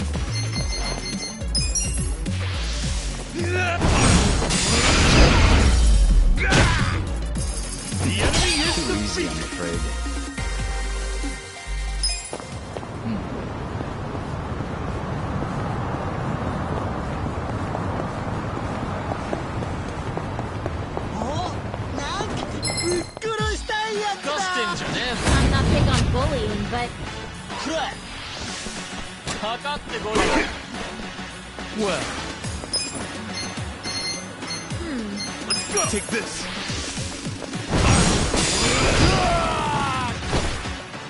The enemy is Too easy, I'm afraid. I'm not big on bullying, but Well. Let's go. Take this.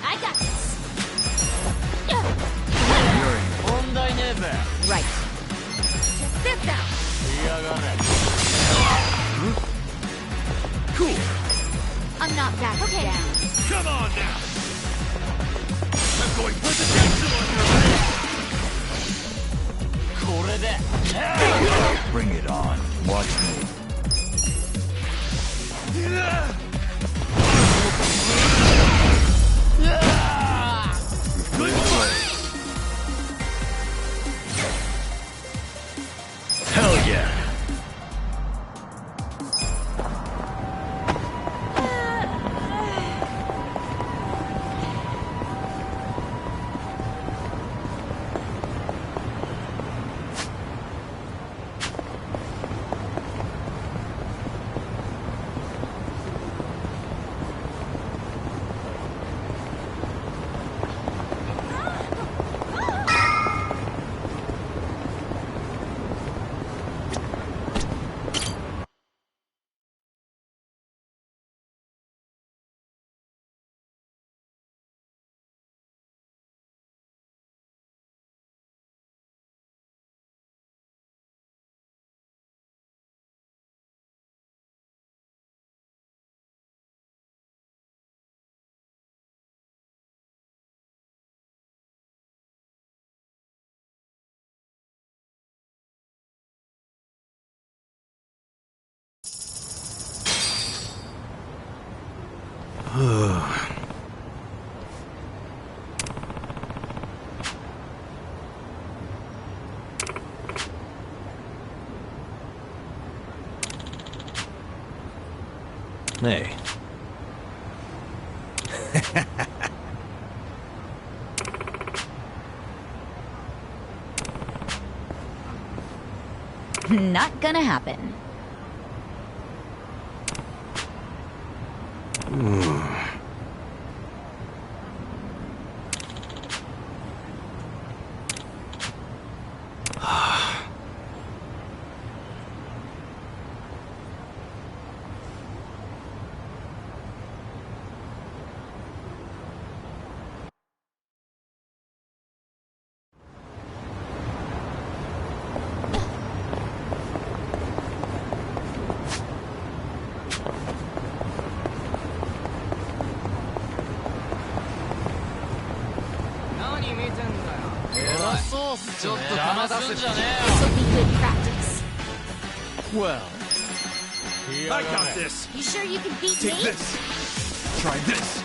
I got this. Right. Check this out. Cool. I'm not backing down. Come on now. I'm going presidential on your head. Bring it on. Watch me. Good fight. Hell yeah. Hey. Not gonna happen. will be good practice. Well, I got this. You sure you can beat Take me? this. Try this.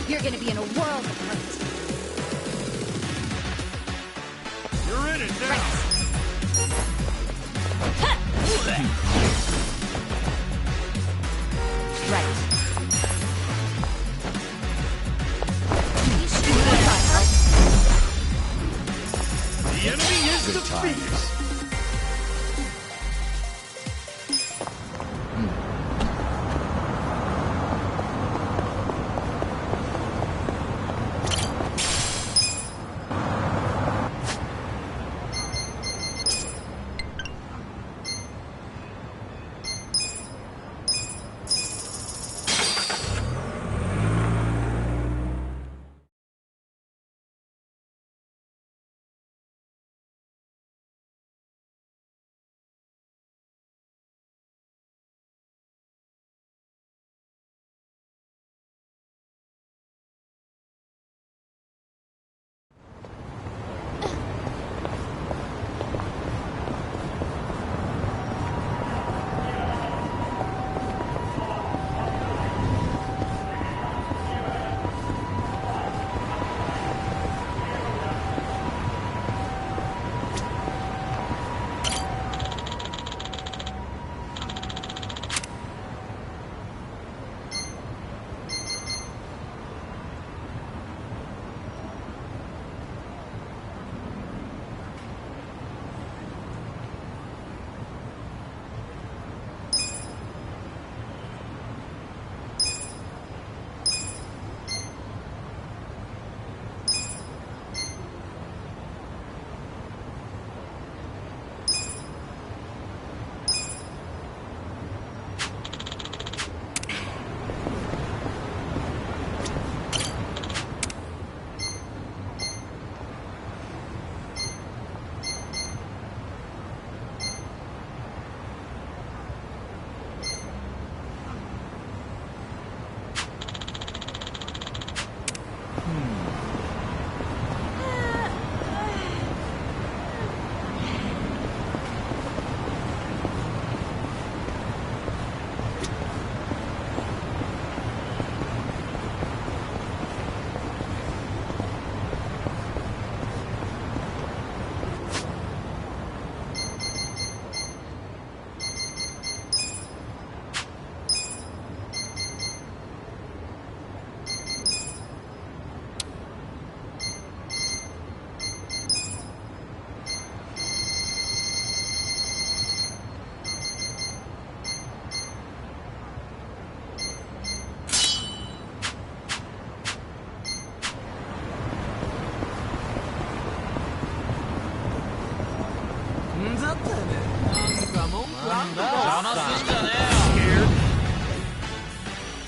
You're gonna be in a world of hurt. You're in it now. Right. You sure you got help? The enemy is defeated.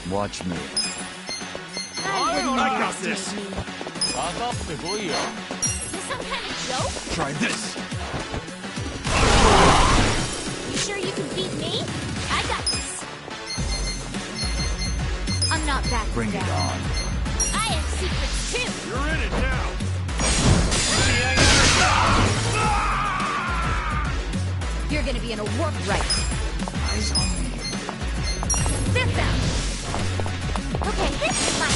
Watch me. I got this. Is this some kind of joke? Try this. You sure you can beat me? I got this. I'm not backing Bring it down. on. I have secrets too. You're in it now. You're gonna be in a work right. Eyes on me. This out. Okay, hit my.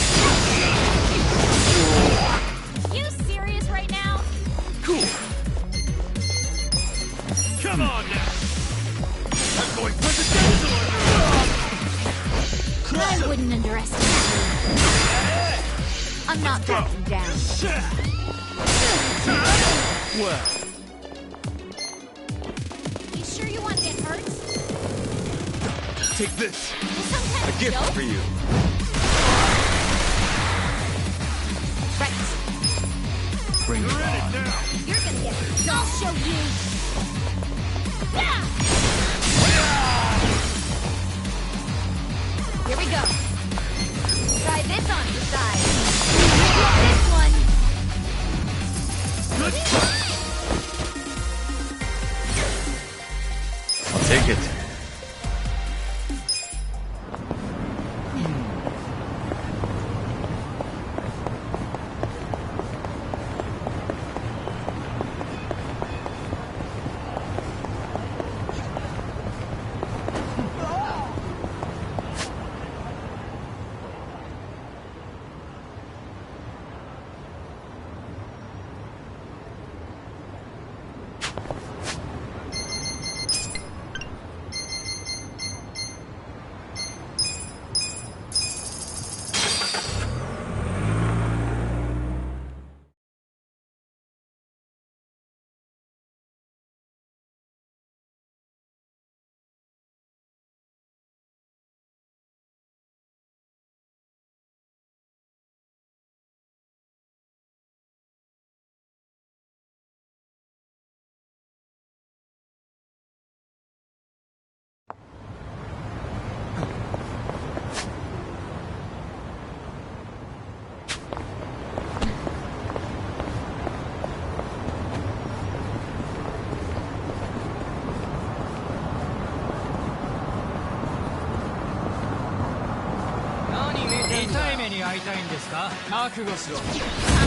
You serious right now? Cool. Come on now. I'm going presidential on I wouldn't underestimate you. I'm not backing down. Well. You sure you want to get hurt? Take this. Is some kind A of gift joke? for you. Right. Bring it on. You're gonna get hurt. I'll show you. Yeah! Here we go. Try this on the side. This one. I'll take it.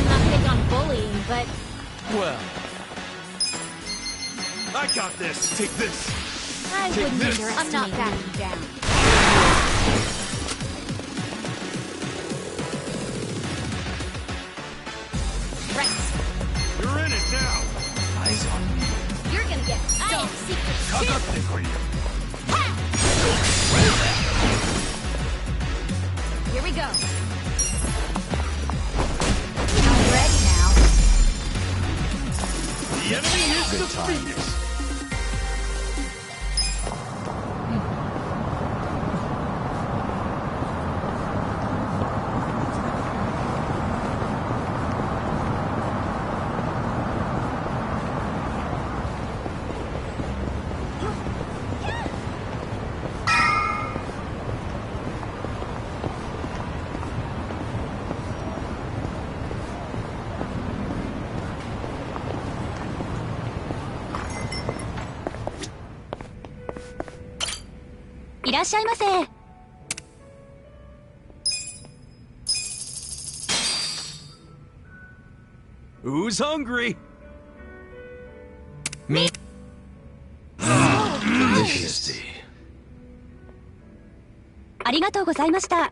not big on bullying, but Well, I got this. Take this. I Take wouldn't this. underestimate. I'm not backing down. Right. You're in it now. Eyes on me. You're gonna get don't secret too. Here we go. I'm ready now. The enemy is defeated.いらっしゃいませ。Who's hungry? Me. Delicious. ありがとうございました。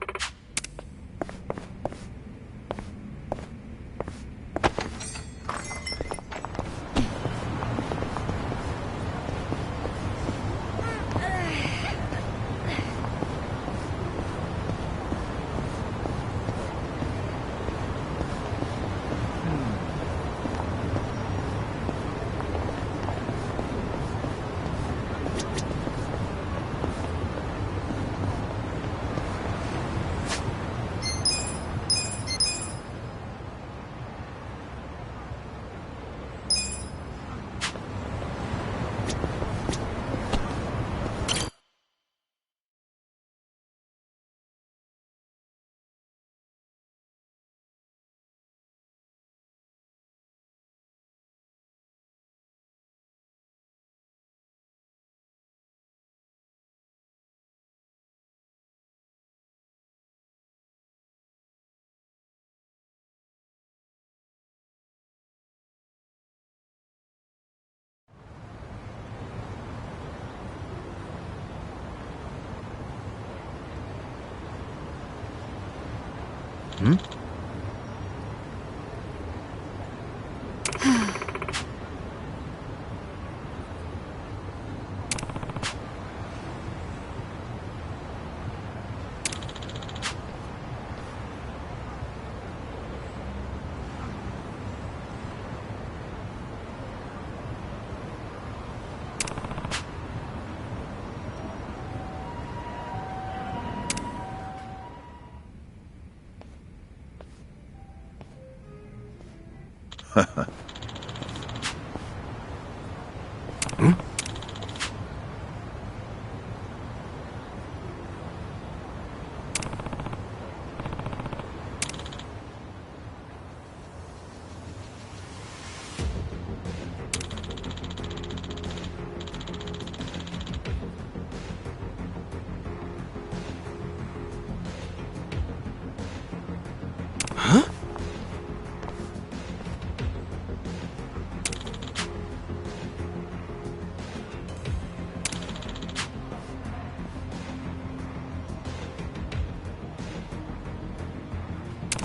Hmm?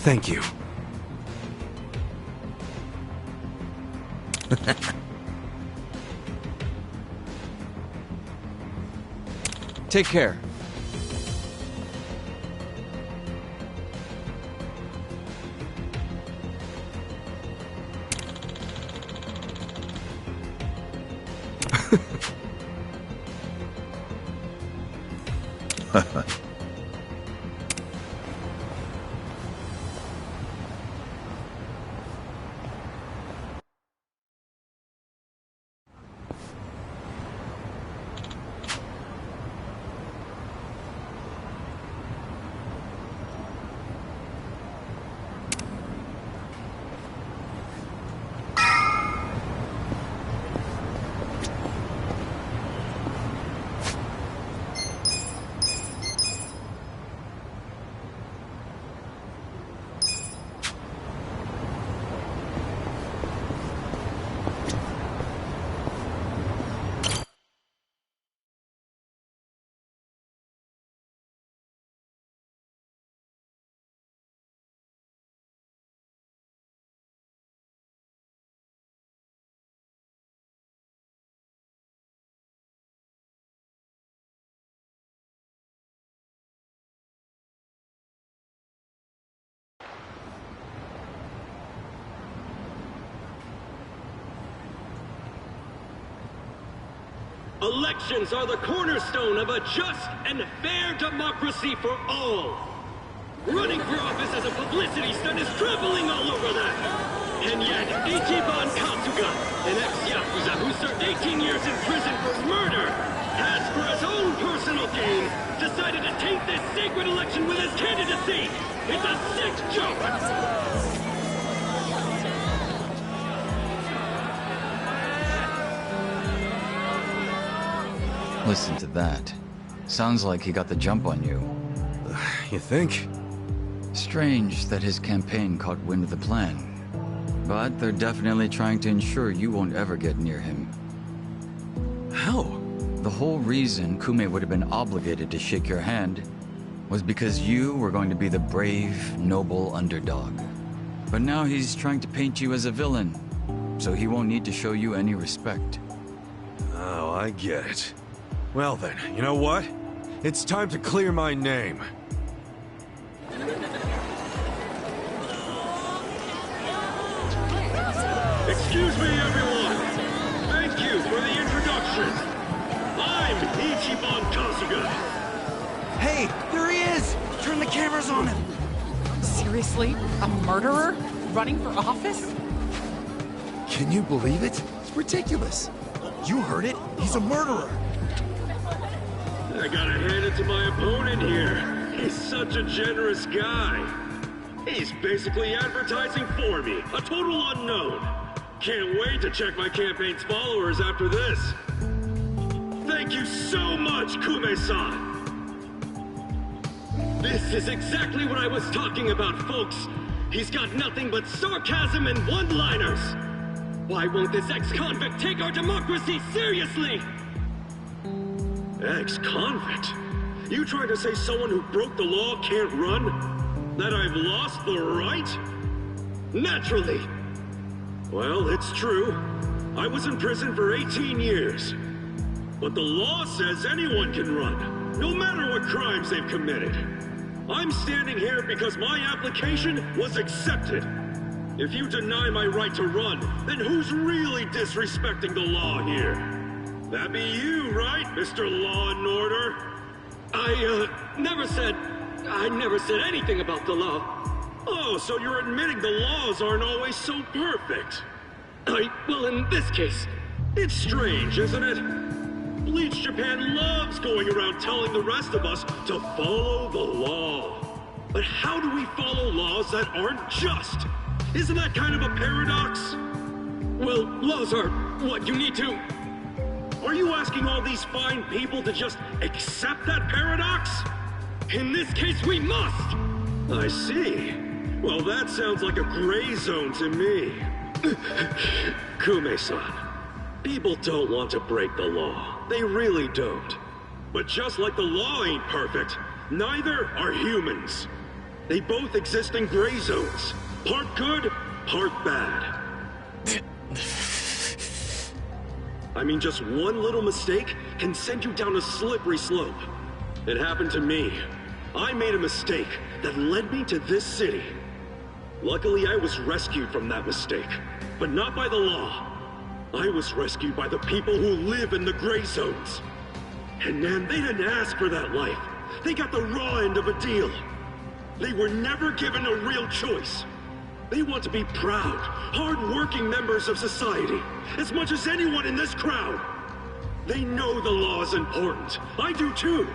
Thank you. Take care. Elections are the cornerstone of a just and fair democracy for all. Running for office as a publicity stunt is traveling all over that. And yet, Ichiban Kasuga, an ex-Yakuza who served 18 years in prison for murder, has, for his own personal gain, decided to taint this sacred election with his candidacy. It's a sick joke! Listen to that. Sounds like he got the jump on you. You think? Strange that his campaign caught wind of the plan. But they're definitely trying to ensure you won't ever get near him. How? The whole reason Kume would have been obligated to shake your hand was because you were going to be the brave, noble underdog. But now he's trying to paint you as a villain, so he won't need to show you any respect. Oh, I get it. Well then, you know what? It's time to clear my name. Excuse me, everyone. Thank you for the introduction. I'm Ichiban Kasuga. Hey, there he is! Turn the cameras on him! Seriously? A murderer? Running for office? Can you believe it? It's ridiculous. You heard it. He's a murderer. I gotta hand it to my opponent here. He's such a generous guy. He's basically advertising for me, a total unknown. Can't wait to check my campaign's followers after this. Thank you so much, Kume-san. This is exactly what I was talking about, folks. He's got nothing but sarcasm and one-liners. Why won't this ex-convict take our democracy seriously? Ex-convict? You trying to say someone who broke the law can't run? That I've lost the right? Naturally. Well, it's true. I was in prison for 18 years. But the law says anyone can run, no matter what crimes they've committed. I'm standing here because my application was accepted. If you deny my right to run, then who's really disrespecting the law here? That'd be you, right, Mr. Law and Order? I never said anything about the law. Oh, so you're admitting the laws aren't always so perfect. Well, in this case, it's strange, isn't it? Bleach Japan loves going around telling the rest of us to follow the law. But how do we follow laws that aren't just? Isn't that kind of a paradox? Well, laws are what you need to... Are you asking all these fine people to just accept that paradox? In this case, we must! I see. Well, that sounds like a gray zone to me. Kume-san, people don't want to break the law. They really don't. But just like the law ain't perfect, neither are humans. They both exist in gray zones. Part good, part bad. I mean, just one little mistake can send you down a slippery slope. It happened to me. I made a mistake that led me to this city. Luckily, I was rescued from that mistake, but not by the law. I was rescued by the people who live in the gray zones. And man, they didn't ask for that life. They got the raw end of a deal. They were never given a real choice. They want to be proud, hard-working members of society, as much as anyone in this crowd. They know the law is important. I do too.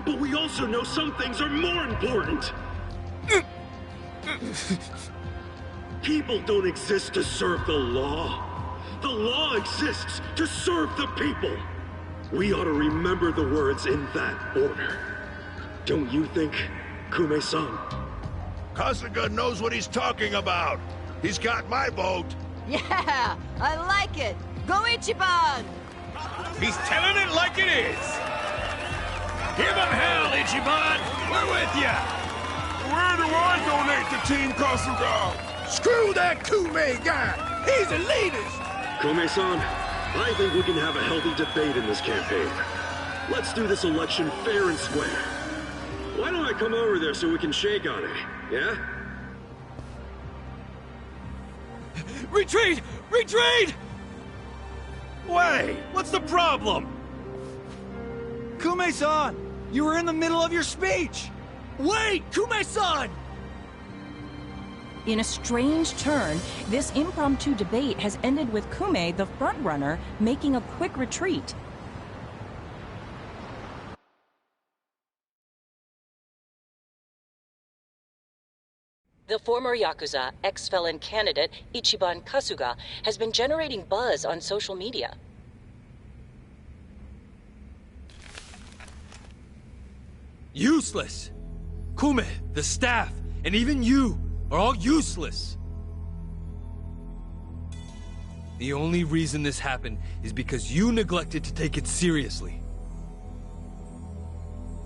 But we also know some things are more important. People don't exist to serve the law. The law exists to serve the people. We ought to remember the words in that order. Don't you think, Kume-san? Kasuga knows what he's talking about. He's got my vote. Yeah, I like it. Go Ichiban! He's telling it like it is. Give him hell, Ichiban. We're with ya. Where do I donate to Team Kasuga? Screw that Kume guy. He's the elitist. Kume-san, I think we can have a healthy debate in this campaign. Let's do this election fair and square. Why don't I come over there so we can shake on it, yeah? Retreat! Retreat! Wait, what's the problem? Kume-san! You were in the middle of your speech! Wait! Kume-san! In a strange turn, this impromptu debate has ended with Kume, the frontrunner, making a quick retreat. The former Yakuza, ex-felon candidate Ichiban Kasuga has been generating buzz on social media. Useless! Kume, the staff, and even you are all useless! The only reason this happened is because you neglected to take it seriously.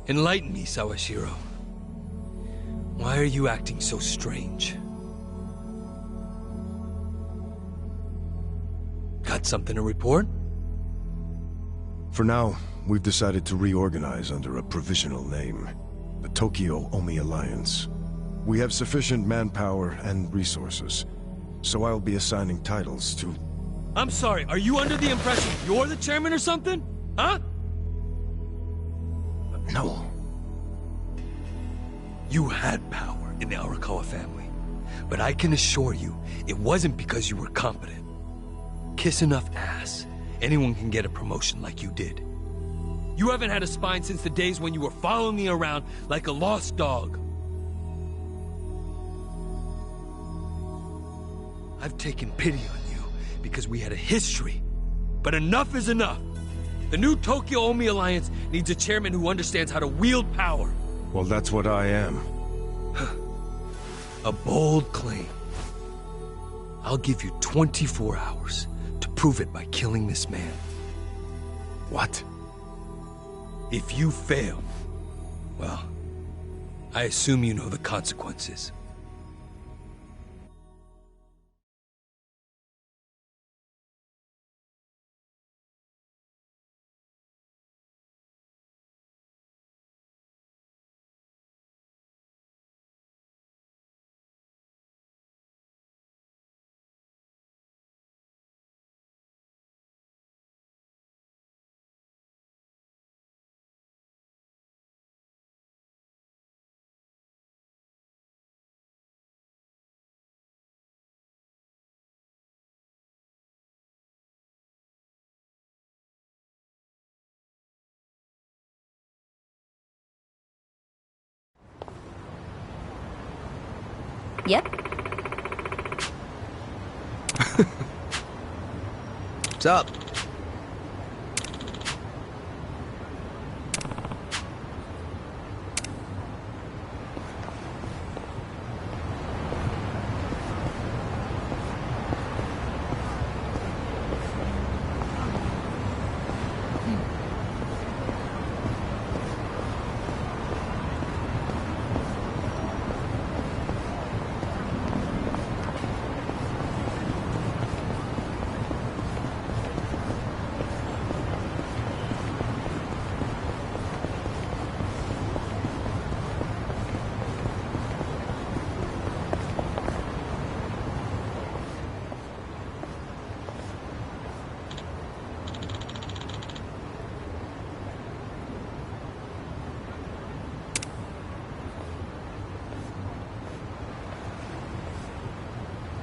Enlighten me, Sawashiro. Why are you acting so strange? Got something to report? For now, we've decided to reorganize under a provisional name. The Tokyo Omi Alliance. We have sufficient manpower and resources, so I'll be assigning titles to... I'm sorry, are you under the impression you're the chairman or something? Huh? No. You had power in the Arakawa family, but I can assure you, it wasn't because you were competent. Kiss enough ass, anyone can get a promotion like you did. You haven't had a spine since the days when you were following me around like a lost dog. I've taken pity on you because we had a history, but enough is enough. The new Tokyo Omi Alliance needs a chairman who understands how to wield power. Well, that's what I am. A bold claim. I'll give you 24 hours to prove it by killing this man. What? If you fail, well, I assume you know the consequences. Yep. What's up?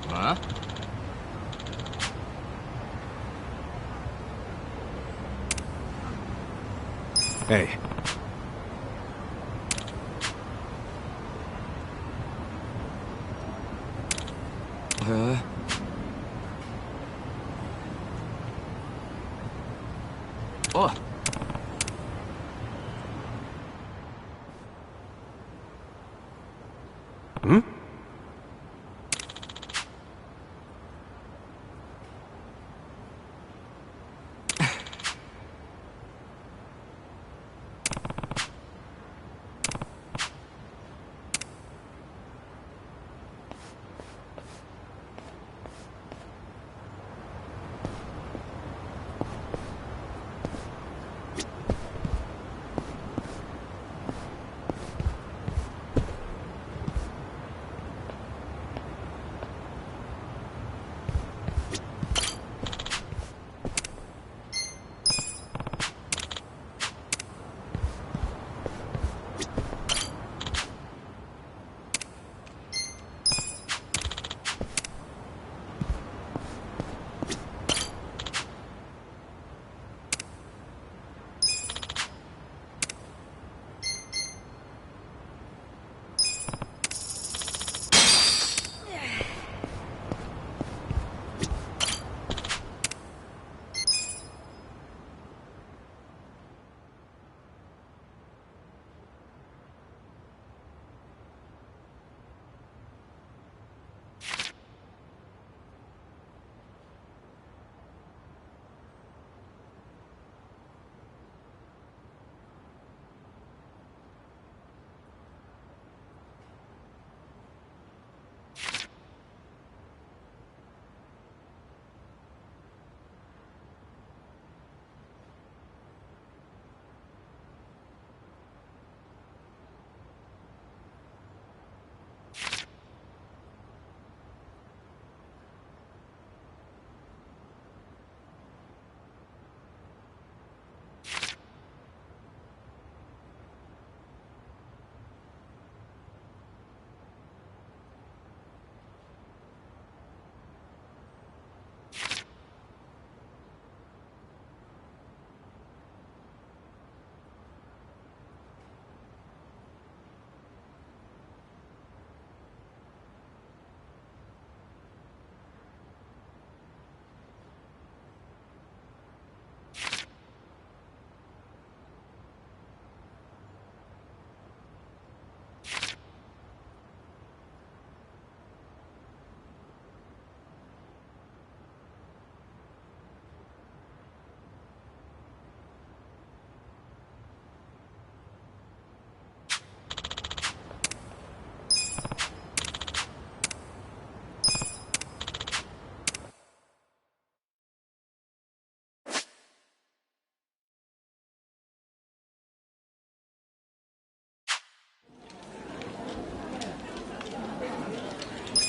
Huh? Hey. Oh. Hmm?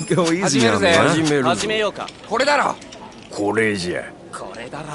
Go easy on me, huh? 始めようか。これだろ。これじゃ。これだろ。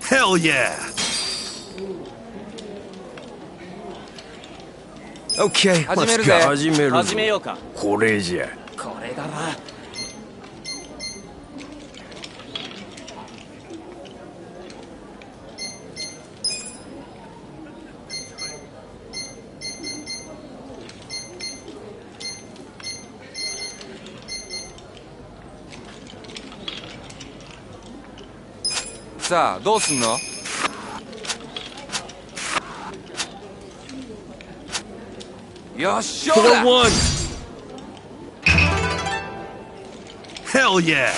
Hell yeah! Okay, 始め let's る go. ぜ。始めるぞ。始めようか。これじゃ。これだろ。さあ、どうすんの？よっしゃ 4-1! Hell yeah!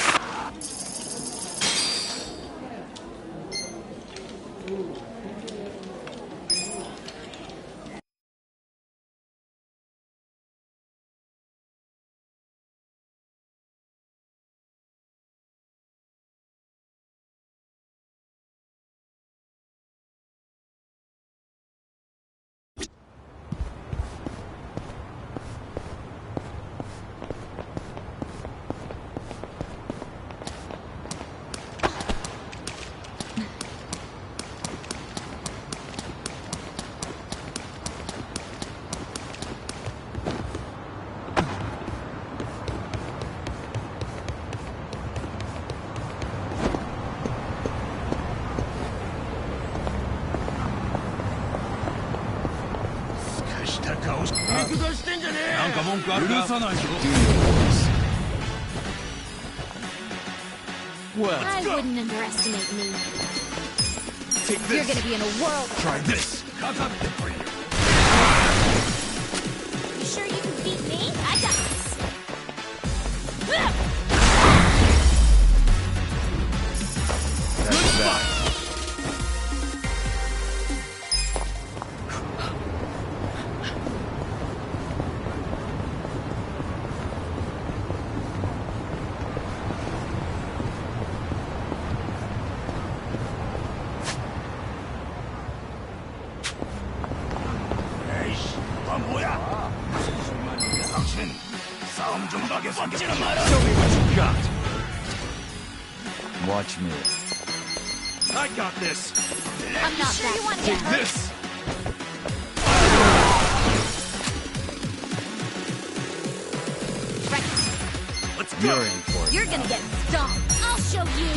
I wouldn't underestimate me. Take You're this. gonna be in a world. Try this. You sure you can beat me? I got this. Watch me. I got this. I'm not sure you want to get Take hurt. this. Right. Let's You're go. in for it. You're gonna get stomped. I'll show you.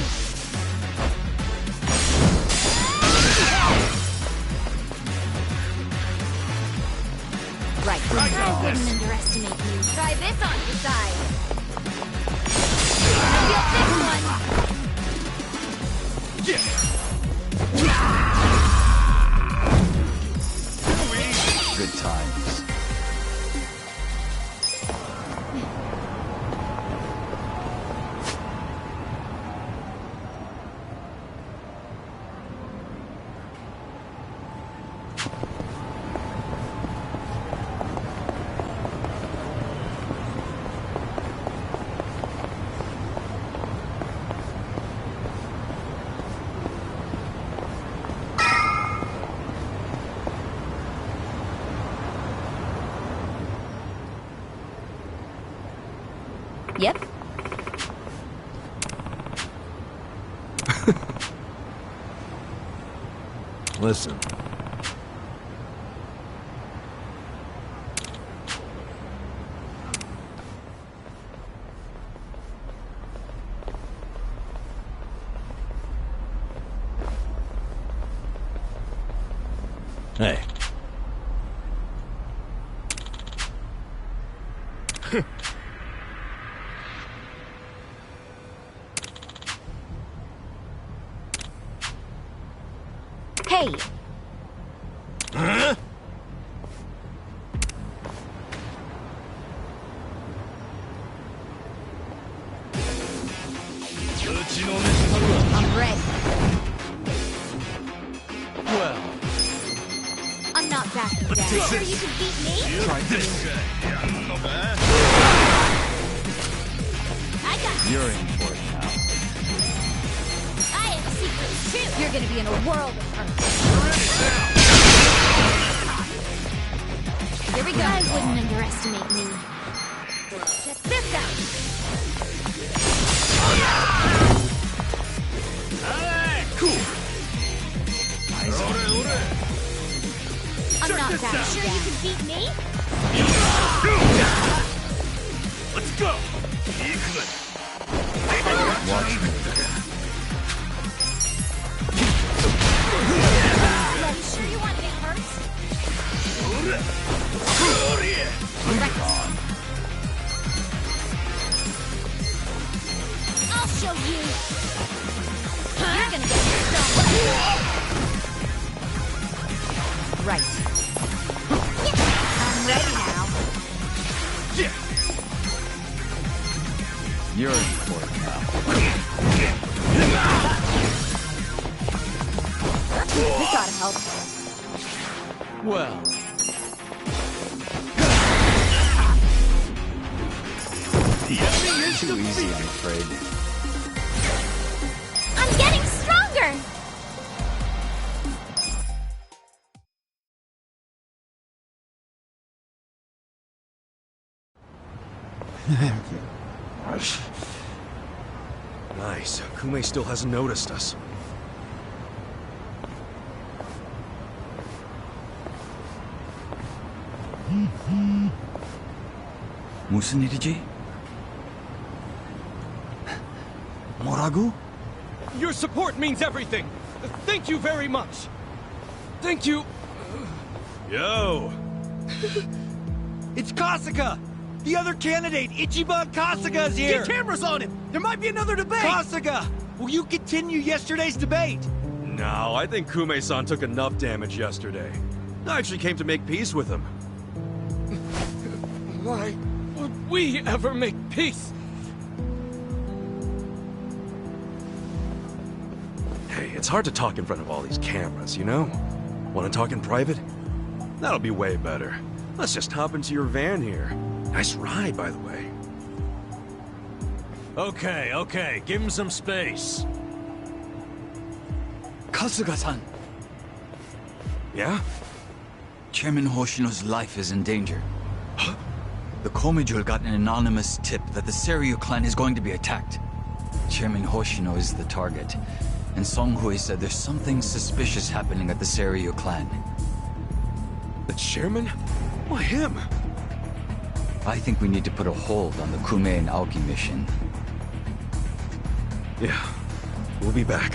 Right. I wouldn't underestimate you. Try this on your side. Feel this one. Good times. Yep. Listen. Hey. Hey. Huh? down. Sure you can beat me? Try this. I got this. You're in for it now. I have secrets too. You're gonna be in a world of hurt. Here we go. I wouldn't underestimate me. Check this out. Cool. I'm not that sure you can beat me? Let's go. Watch me. Are you sure you want to get hurt? I'll show you. You're gonna get stuck. Right. I'm ready now. You're in for it now. This ought to help. Well. Too easy, I'm afraid. I'm getting stronger! Nice. Kume still hasn't noticed us. 무슨 일이지? 뭐라고? Your support means everything. Thank you very much. Thank you. Yo! It's Kasuga! The other candidate, Ichiban Kasuga's here! Get cameras on him! There might be another debate! Kasuga! Will you continue yesterday's debate? No, I think Kume-san took enough damage yesterday. I actually came to make peace with him. Why would we ever make peace? Hey, it's hard to talk in front of all these cameras, you know? Want to talk in private? That'll be way better. Let's just hop into your van here. Nice ride, by the way. Okay, give him some space. Kasuga-san. Yeah? Chairman Hoshino's life is in danger. The Komijul got an anonymous tip that the Seiryu clan is going to be attacked. Chairman Hoshino is the target, and Song Hui said there's something suspicious happening at the Seiryu clan. The chairman? Why him? I think we need to put a hold on the Kume and Aoki mission. Yeah, we'll be back.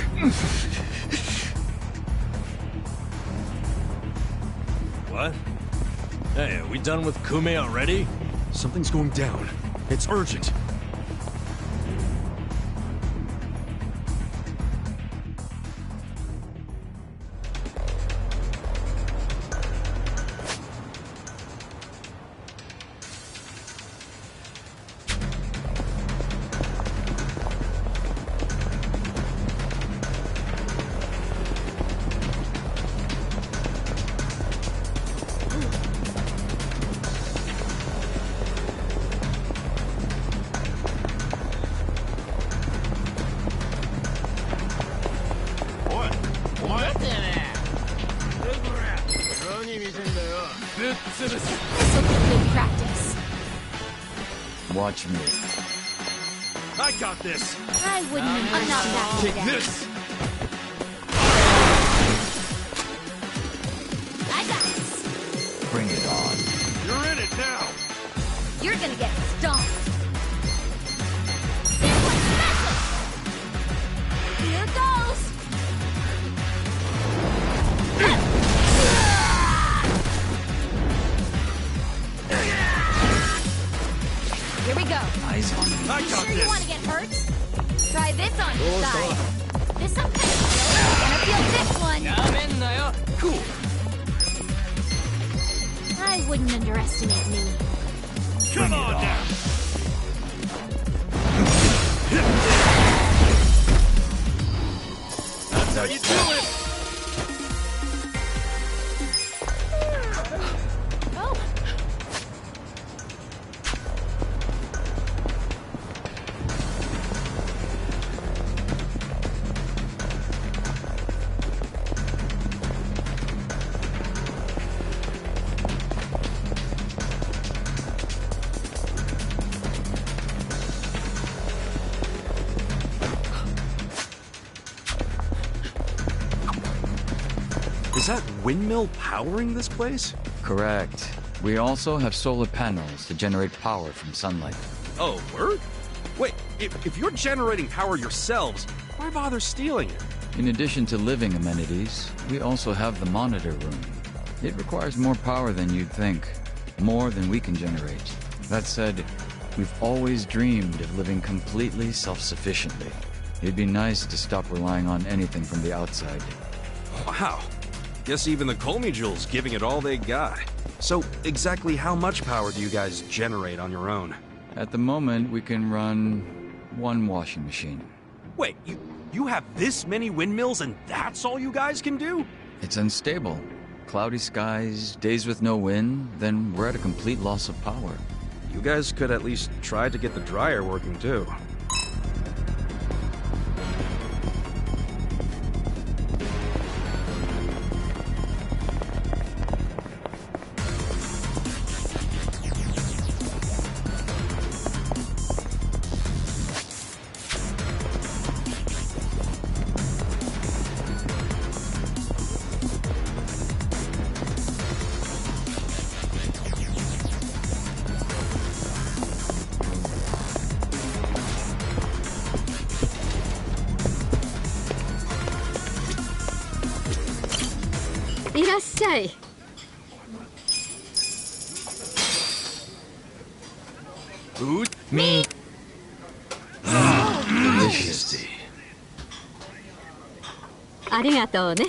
What? Hey, are we done with Kume already? Something's going down. It's urgent. This'll be good practice. Watch me. I got this. I wouldn't I'm not that Take good at it. this. I got this. Bring it on. You're in it now. You're gonna get stomped. This one's special. Here goes. Here we go. Eyes on me. I You got sure this. you want to get hurt? Try this on your side. This some kind of skill. Gonna feel this one. Cool. I wouldn't underestimate me. Come on now. That's how you do it! Is that windmill powering this place? Correct. We also have solar panels to generate power from sunlight. Oh, word? Wait, if you're generating power yourselves, why bother stealing it? In addition to living amenities, we also have the monitor room. It requires more power than you'd think. More than we can generate. That said, we've always dreamed of living completely self-sufficiently. It'd be nice to stop relying on anything from the outside. Wow. Guess even the Colmy Jewels giving it all they got. So, exactly how much power do you guys generate on your own? At the moment, we can run one washing machine. Wait, you have this many windmills and that's all you guys can do? It's unstable. Cloudy skies, days with no wind, then we're at a complete loss of power. You guys could at least try to get the dryer working too. Food? Me. Delicious. ありがとうね。